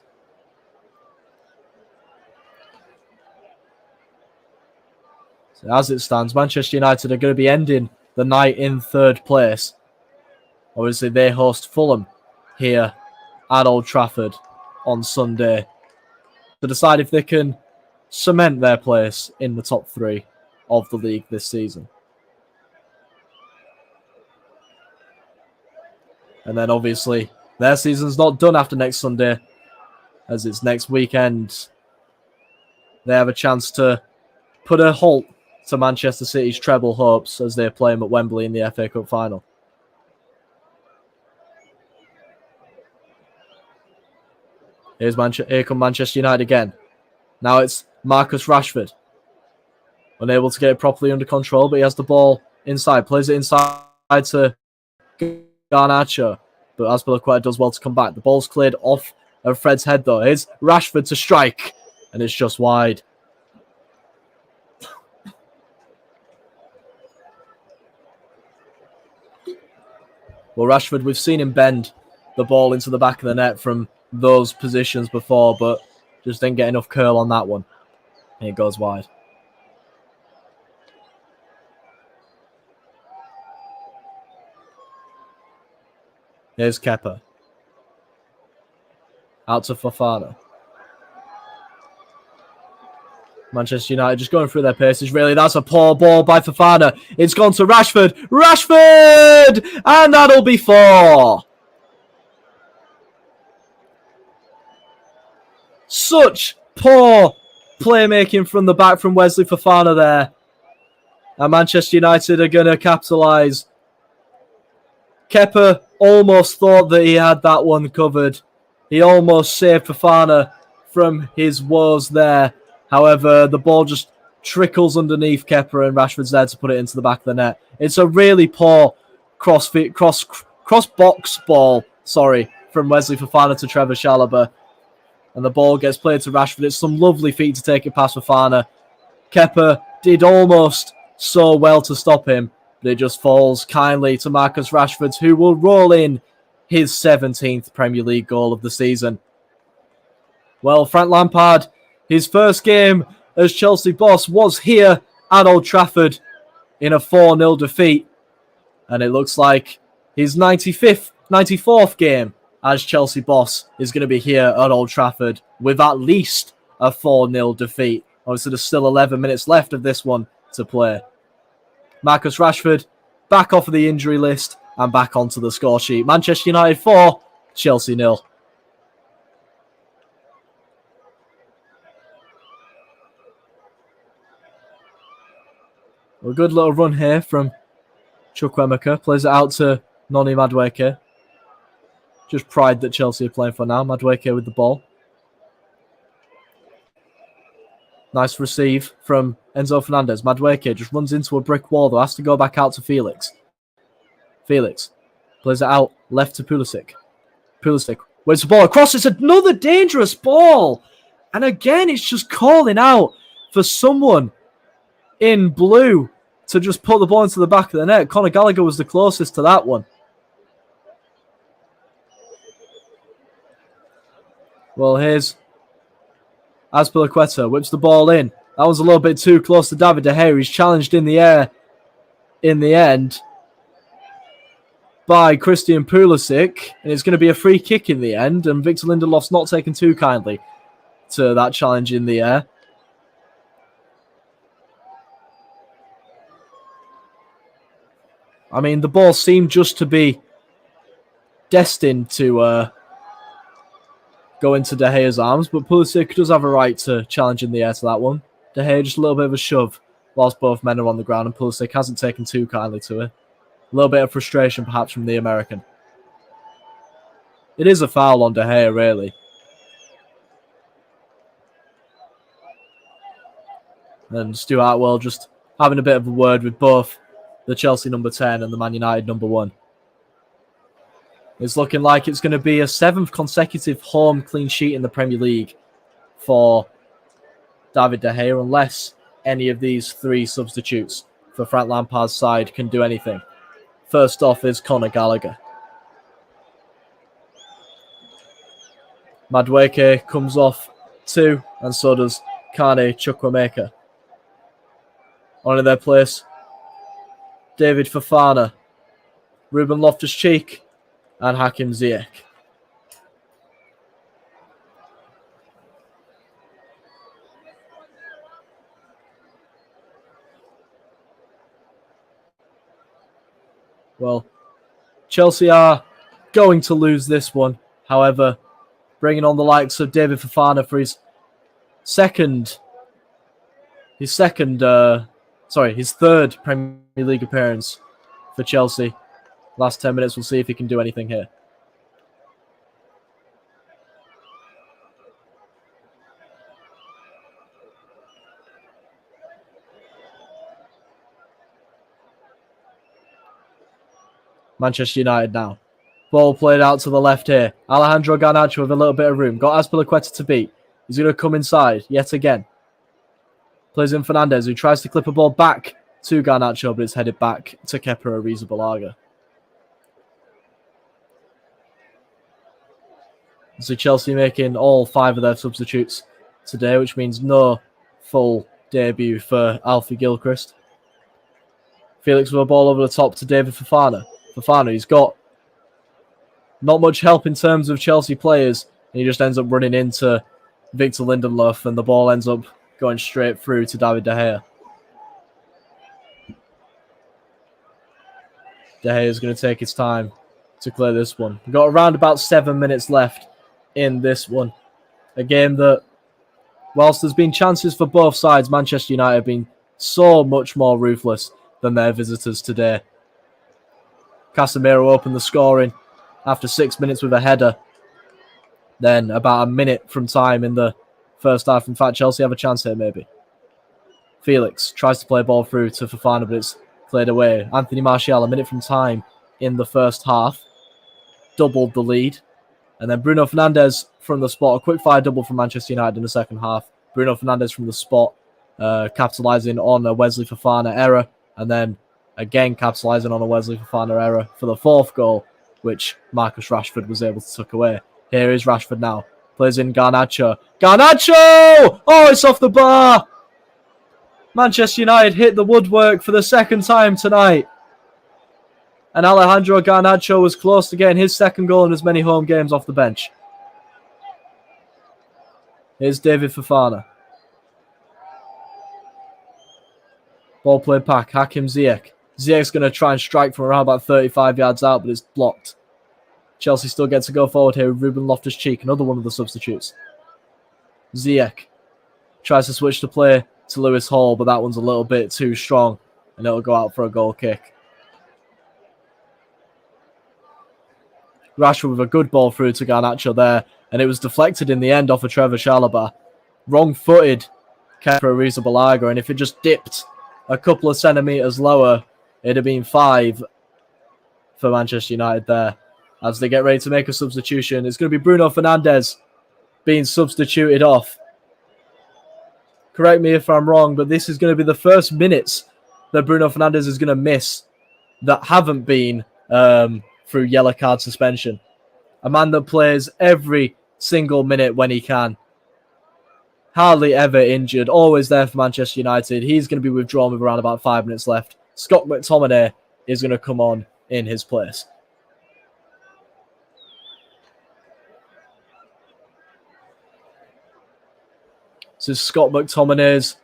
So as it stands, Manchester United are going to be ending the night in 3rd place. Obviously, they host Fulham here at Old Trafford on Sunday to decide if they can cement their place in the top 3 of the league this season. And then, obviously, their season's not done after next Sunday, as it's next weekend. They have a chance to put a halt to Manchester City's treble hopes as they play them at Wembley in the FA Cup final. Here come Manchester United again. Now it's Marcus Rashford. Unable to get it properly under control, but he has the ball inside. Plays it inside to Garnacho. But Azpilicueta does well to come back. The ball's cleared off of Fred's head, though. Here's Rashford to strike. And it's just wide. Well, Rashford, we've seen him bend the ball into the back of the net from those positions before, but just didn't get enough curl on that one. And it goes wide. Here's Kepa. Out to Fofana. Manchester United just going through their paces, really. That's a poor ball by Fofana. It's gone to Rashford. Rashford! And that'll be 4. Such poor playmaking from the back from Wesley Fofana there. And Manchester United are going to capitalise. Kepa almost thought that he had that one covered. He almost saved Fofana from his woes there. However, the ball just trickles underneath Kepa and Rashford's there to put it into the back of the net. It's a really poor cross box ball, from Wesley Fofana to Trevor Chalobah. And the ball gets played to Rashford. It's some lovely feet to take it past Fofana. Kepa did almost so well to stop him, but it just falls kindly to Marcus Rashford, who will roll in his 17th Premier League goal of the season. Well, Frank Lampard, his first game as Chelsea boss was here at Old Trafford in a 4-0 defeat. And it looks like his 94th game as Chelsea boss is going to be here at Old Trafford with at least a 4-0 defeat. Obviously, there's still 11 minutes left of this one to play. Marcus Rashford back off of the injury list and back onto the score sheet. Manchester United 4, Chelsea 0. A good little run here from Chukwuemeka. Plays it out to Noni Madueke. Just pride that Chelsea are playing for now. Madueke with the ball. Nice receive from Enzo Fernandez. Madueke just runs into a brick wall, though. Has to go back out to Felix. Felix plays it out left to Pulisic. Pulisic wins the ball across. It's another dangerous ball. And again, it's just calling out for someone in blue to just put the ball into the back of the net. Conor Gallagher was the closest to that one. Well, here's Azpilicueta, whips the ball in. That was a little bit too close to David De Gea. He's challenged in the air in the end by Christian Pulisic. And it's going to be a free kick in the end. And Victor Lindelof's not taken too kindly to that challenge in the air. I mean, the ball seemed just to be destined to go into De Gea's arms, but Pulisic does have a right to challenge in the air to that one. De Gea just a little bit of a shove whilst both men are on the ground, and Pulisic hasn't taken too kindly to it. A little bit of frustration perhaps from the American. It is a foul on De Gea, really. And Stuart Atwell just having a bit of a word with both the Chelsea number 10 and the Man United number 1. It's looking like it's going to be a 7th consecutive home clean sheet in the Premier League for David De Gea, unless any of these 3 substitutes for Frank Lampard's side can do anything. First off is Conor Gallagher. Madueke comes off too, and so does Carney Chukwuemeka. On in their place, David Fofana, Ruben Loftus-Cheek, and Hakim Ziyech. Well, Chelsea are going to lose this one. However, bringing on the likes of David Fofana for his third Premier League appearance for Chelsea. Last 10 minutes, we'll see if he can do anything here. Manchester United now. Ball played out to the left here. Alejandro Garnacho with a little bit of room. Got Azpilicueta to beat. He's going to come inside yet again. Plays in Fernandez, who tries to clip a ball back to Garnacho, but it's headed back to Kepa Arrizabalaga. So Chelsea making all 5 of their substitutes today, which means no full debut for Alfie Gilchrist. Felix with a ball over the top to David Fofana. Fofana, he's got not much help in terms of Chelsea players, and he just ends up running into Victor Lindelof, and the ball ends up going straight through to David De Gea. De Gea is going to take his time to clear this one. We've got around about 7 minutes left in this one. A game that, whilst there's been chances for both sides, Manchester United have been so much more ruthless than their visitors today. Casemiro opened the scoring after 6 minutes with a header. Then about a minute from time in the first half. In fact, Chelsea have a chance here maybe. Felix tries to play a ball through to Fofana, but it's cleared away. Anthony Martial, a minute from time in the first half, doubled the lead. And then Bruno Fernandes from the spot. A quick fire double from Manchester United in the second half. Bruno Fernandes from the spot, capitalising on a Wesley Fofana error. And then again capitalising on a Wesley Fofana error for the fourth goal, which Marcus Rashford was able to tuck away. Here is Rashford now. Plays in Garnacho. Garnacho! Oh, it's off the bar! Manchester United hit the woodwork for the second time tonight. And Alejandro Garnacho was close to getting his second goal in as many home games off the bench. Here's David Fofana. Ball played back. Hakim Ziyech. Ziyech's going to try and strike from around about 35 yards out, but it's blocked. Chelsea still gets to go forward here with Ruben Loftus-Cheek, another one of the substitutes. Ziyech tries to switch the play to Lewis Hall, but that one's a little bit too strong, and it'll go out for a goal kick. Rashford with a good ball through to Garnacho there, and it was deflected in the end off of Trevor Chalobah. Wrong-footed Kepa Arrizabalaga, and if it just dipped a couple of centimetres lower, it'd have been 5 for Manchester United there. As they get ready to make a substitution, it's going to be Bruno Fernandes being substituted off. Correct me if I'm wrong, but this is going to be the first minutes that Bruno Fernandes is going to miss that haven't been through yellow card suspension. A man that plays every single minute when he can. Hardly ever injured. Always there for Manchester United. He's going to be withdrawn with around about 5 minutes left. Scott McTominay is going to come on in his place. This is Scott McTominay's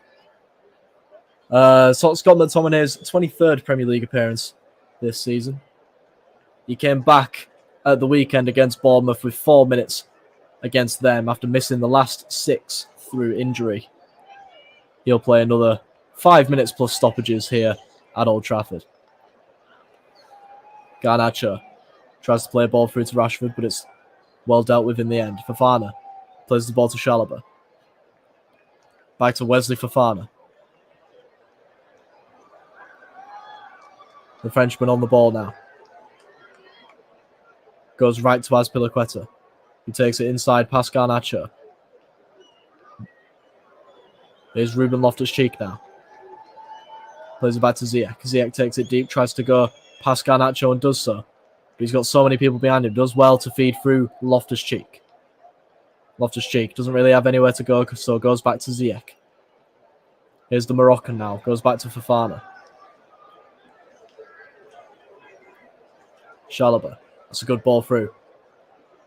23rd Premier League appearance this season. He came back at the weekend against Bournemouth with 4 minutes against them after missing the last 6 through injury. He'll play another 5 minutes plus stoppages here at Old Trafford. Garnacho tries to play a ball through to Rashford, but it's well dealt with in the end. Fofana plays the ball to Chalobah. Back to Wesley Fofana. The Frenchman on the ball now. Goes right to Azpilicueta. He takes it inside past Garnacho. Here's Ruben Loftus-Cheek now. Plays it back to Ziyech. Ziyech takes it deep, tries to go past Garnacho and does so. But he's got so many people behind him. Does well to feed through Loftus-Cheek. Loftus-Cheek doesn't really have anywhere to go, so goes back to Ziyech. Here's the Moroccan now. Goes back to Fofana. Chalobah. That's a good ball through.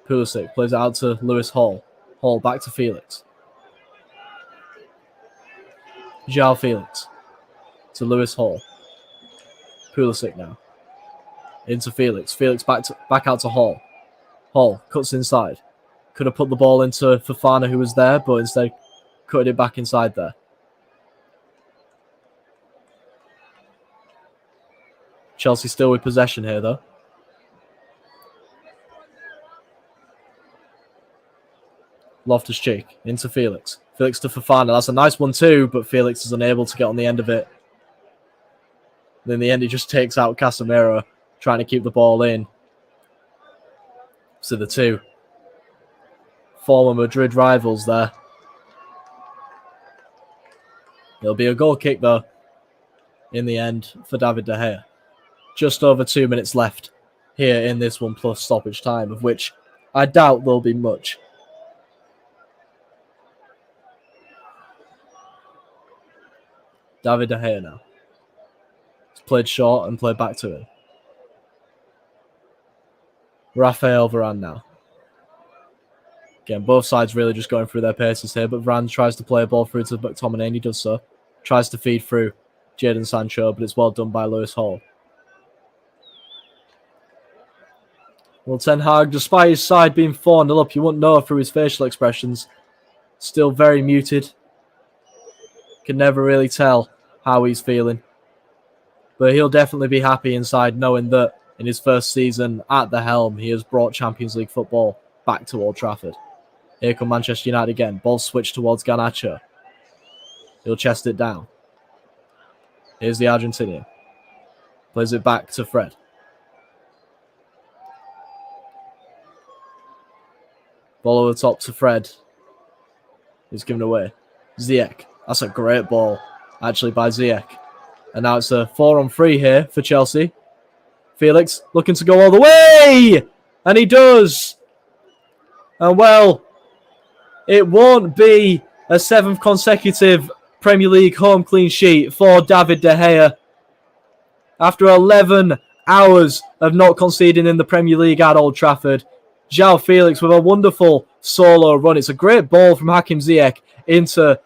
Pulisic plays it out to Lewis Hall. Hall back to Felix. João Felix to Lewis Hall. Pulisic now. Into Felix. Felix back out to Hall. Hall cuts inside. Could have put the ball into Fofana, who was there, but instead cut it back inside there. Chelsea still with possession here, though. Loftus-Cheek into Felix. Felix to Fofana. That's a nice one too, but Felix is unable to get on the end of it. And in the end, he just takes out Casemiro, trying to keep the ball in. So the two former Madrid rivals there. It'll be a goal kick, though, in the end for David De Gea. Just over 2 minutes left here in this one plus stoppage time, of which I doubt there'll be much. David De Gea now. He's played short and played back to him. Rafael Varane now. Again, both sides really just going through their paces here, but Varane tries to play a ball through to McTominay, and he does so. Tries to feed through Jadon Sancho, but it's well done by Lewis Hall. Well, Ten Hag, despite his side being 4-0 up, you wouldn't know through his facial expressions. Still very muted. Can never really tell how he's feeling. But he'll definitely be happy inside knowing that in his first season at the helm, he has brought Champions League football back to Old Trafford. Here come Manchester United again. Ball switched towards Garnacho. He'll chest it down. Here's the Argentinian. Plays it back to Fred. Ball over the top to Fred. He's given away. Ziyech. That's a great ball, actually, by Ziyech. And now it's a 4-on-3 here for Chelsea. Felix looking to go all the way! And he does! And well, it won't be a 7th consecutive Premier League home clean sheet for David De Gea. After 11 hours of not conceding in the Premier League at Old Trafford, João Felix with a wonderful solo run. It's a great ball from Hakim Ziyech into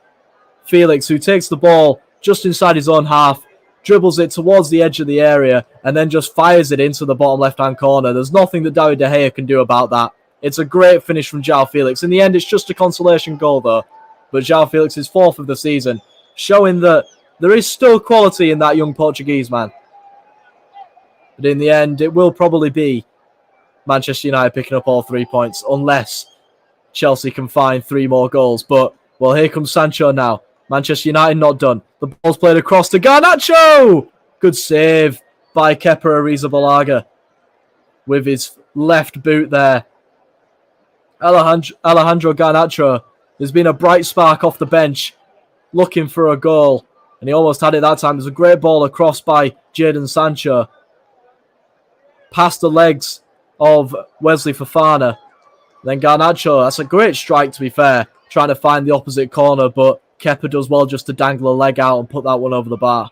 Felix, who takes the ball just inside his own half, dribbles it towards the edge of the area, and then just fires it into the bottom left-hand corner. There's nothing that David De Gea can do about that. It's a great finish from João Felix. In the end, it's just a consolation goal, though. But João Felix is 4th of the season, showing that there is still quality in that young Portuguese man. But in the end, it will probably be Manchester United picking up all 3 points, unless Chelsea can find 3 more goals. But, well, here comes Sancho now. Manchester United not done. The ball's played across to Garnacho! Good save by Kepa Arrizabalaga with his left boot there. Alejandro Garnacho, there's been a bright spark off the bench looking for a goal. And he almost had it that time. There's a great ball across by Jadon Sancho. Past the legs of Wesley Fofana. Then Garnacho, that's a great strike to be fair, trying to find the opposite corner, but Kepa does well just to dangle a leg out and put that one over the bar.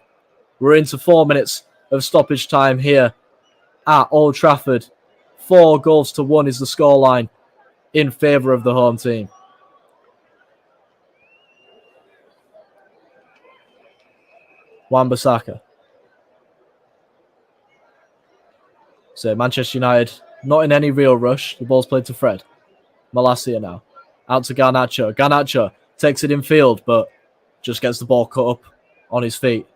We're into 4 minutes of stoppage time here at Old Trafford. 4-1 is the scoreline in favour of the home team. Wan-Bissaka. So Manchester United not in any real rush. The ball's played to Fred. Malacia now. Out to Garnacho. Garnacho takes it in field, but just gets the ball cut up on his feet.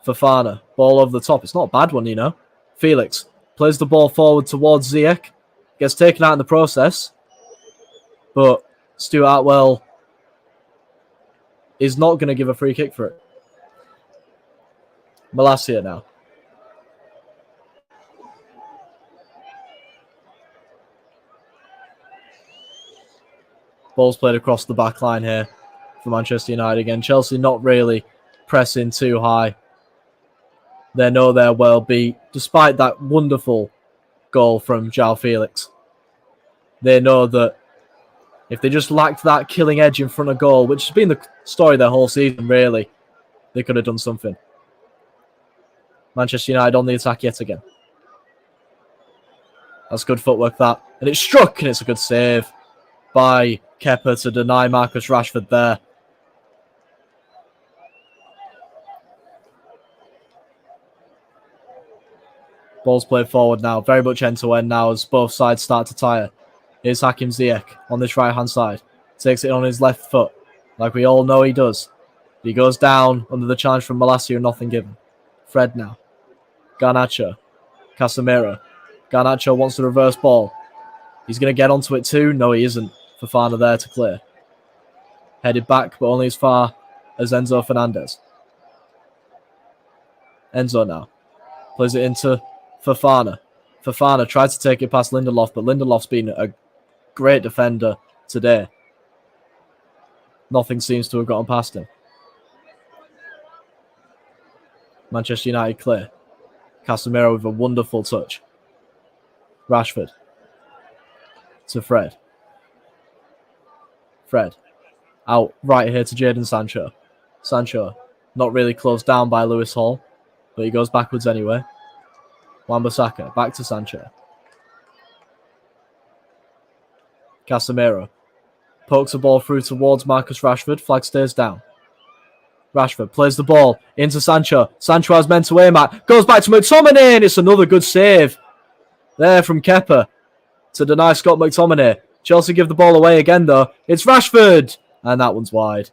Fofana. Ball over the top. It's not a bad one, you know. Felix plays the ball forward towards Ziyech. Gets taken out in the process. But Stuart Atwell is not going to give a free kick for it. Malacia now. Ball's played across the back line here for Manchester United again. Chelsea not really pressing too high. They know they're well beat, despite that wonderful goal from João Felix. They know that if they just lacked that killing edge in front of goal, which has been the story their whole season, really, they could have done something. Manchester United on the attack yet again. That's good footwork, that. And it's struck, and it's a good save by Kepa to deny Marcus Rashford there. Ball's played forward now, very much end-to-end now as both sides start to tire. Here's Hakim Ziyech on this right-hand side. Takes it on his left foot, like we all know he does. He goes down under the challenge from Malacia and nothing given. Fred now. Garnacho. Casemiro. Garnacho wants the reverse ball. He's going to get onto it too. No, he isn't. Fofana there to clear. Headed back, but only as far as Enzo Fernandez. Enzo now. Plays it into Fofana. Fofana tried to take it past Lindelof, but Lindelof's been a great defender today. Nothing seems to have gotten past him. Manchester United clear. Casemiro with a wonderful touch. Rashford. To Fred. Fred. Out right here to Jadon Sancho. Sancho not really closed down by Lewis Hall, but he goes backwards anyway. Wan-Bissaka back to Sancho. Casemiro pokes the ball through towards Marcus Rashford. Flag stays down. Rashford plays the ball into Sancho. Sancho has men to aim at. Goes back to McTominay, and it's another good save there from Kepa to deny Scott McTominay. Chelsea give the ball away again, though. It's Rashford, and that one's wide.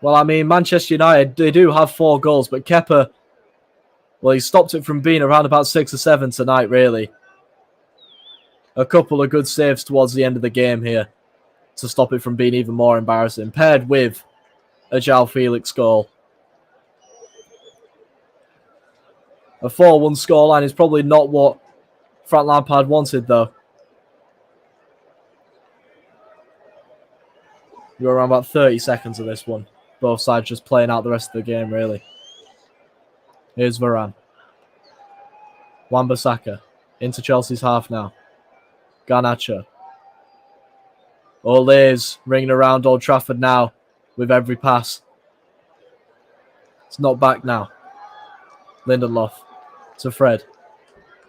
Well, I mean, Manchester United, they do have 4 goals, but Kepa, well, he stopped it from being around about 6 or 7 tonight, really. A couple of good saves towards the end of the game here to stop it from being even more embarrassing, paired with a João Felix goal. A 4-1 scoreline is probably not what Frank Lampard wanted, though. We're around about 30 seconds of this one. Both sides just playing out the rest of the game, really. Here's Varane. Wan-Bissaka into Chelsea's half now. Garnacho. Ole's ringing around Old Trafford now with every pass. It's not back now. Lindelof to Fred.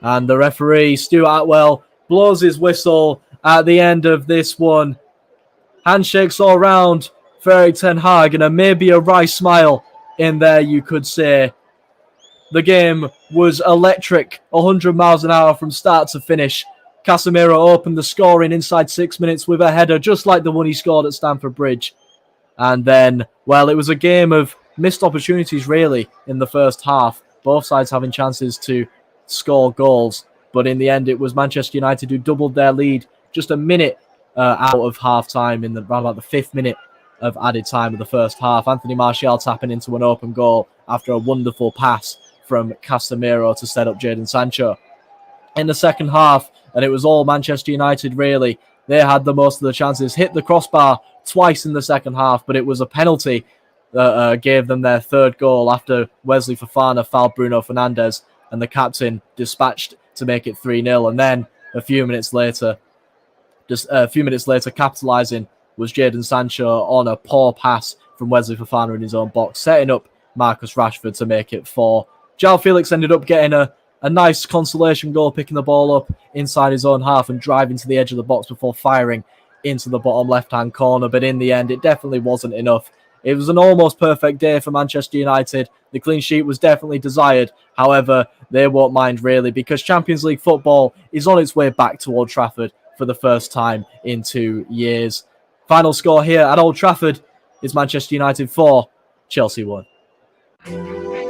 And the referee, Stuart Atwell, blows his whistle at the end of this one. Handshakes all round for Erik ten Hag, and maybe a wry smile in there, you could say. The game was electric, 100 miles an hour from start to finish. Casemiro opened the scoring inside 6 minutes with a header, just like the one he scored at Stamford Bridge. And then, well, it was a game of missed opportunities, really, in the first half. Both sides having chances to score goals. But in the end, it was Manchester United who doubled their lead just a minute out of half-time in around about the 5th minute of added time of the first half. Anthony Martial tapping into an open goal after a wonderful pass from Casemiro to set up Jadon Sancho. In the second half, and it was all Manchester United, really. They had the most of the chances, hit the crossbar twice in the second half, but it was a penalty that gave them their third goal after Wesley Fofana fouled Bruno Fernandes, and the captain dispatched to make it 3-0. And then a few minutes later, capitalising was Jadon Sancho on a poor pass from Wesley Fofana in his own box, setting up Marcus Rashford to make it 4. João Felix ended up getting a nice consolation goal, picking the ball up inside his own half and driving to the edge of the box before firing into the bottom left-hand corner. But in the end, it definitely wasn't enough. It was an almost perfect day for Manchester United. The clean sheet was definitely desired. However, they won't mind really, because Champions League football is on its way back to Old Trafford for the first time in 2 years. Final score here at Old Trafford is Manchester United 4, Chelsea 1.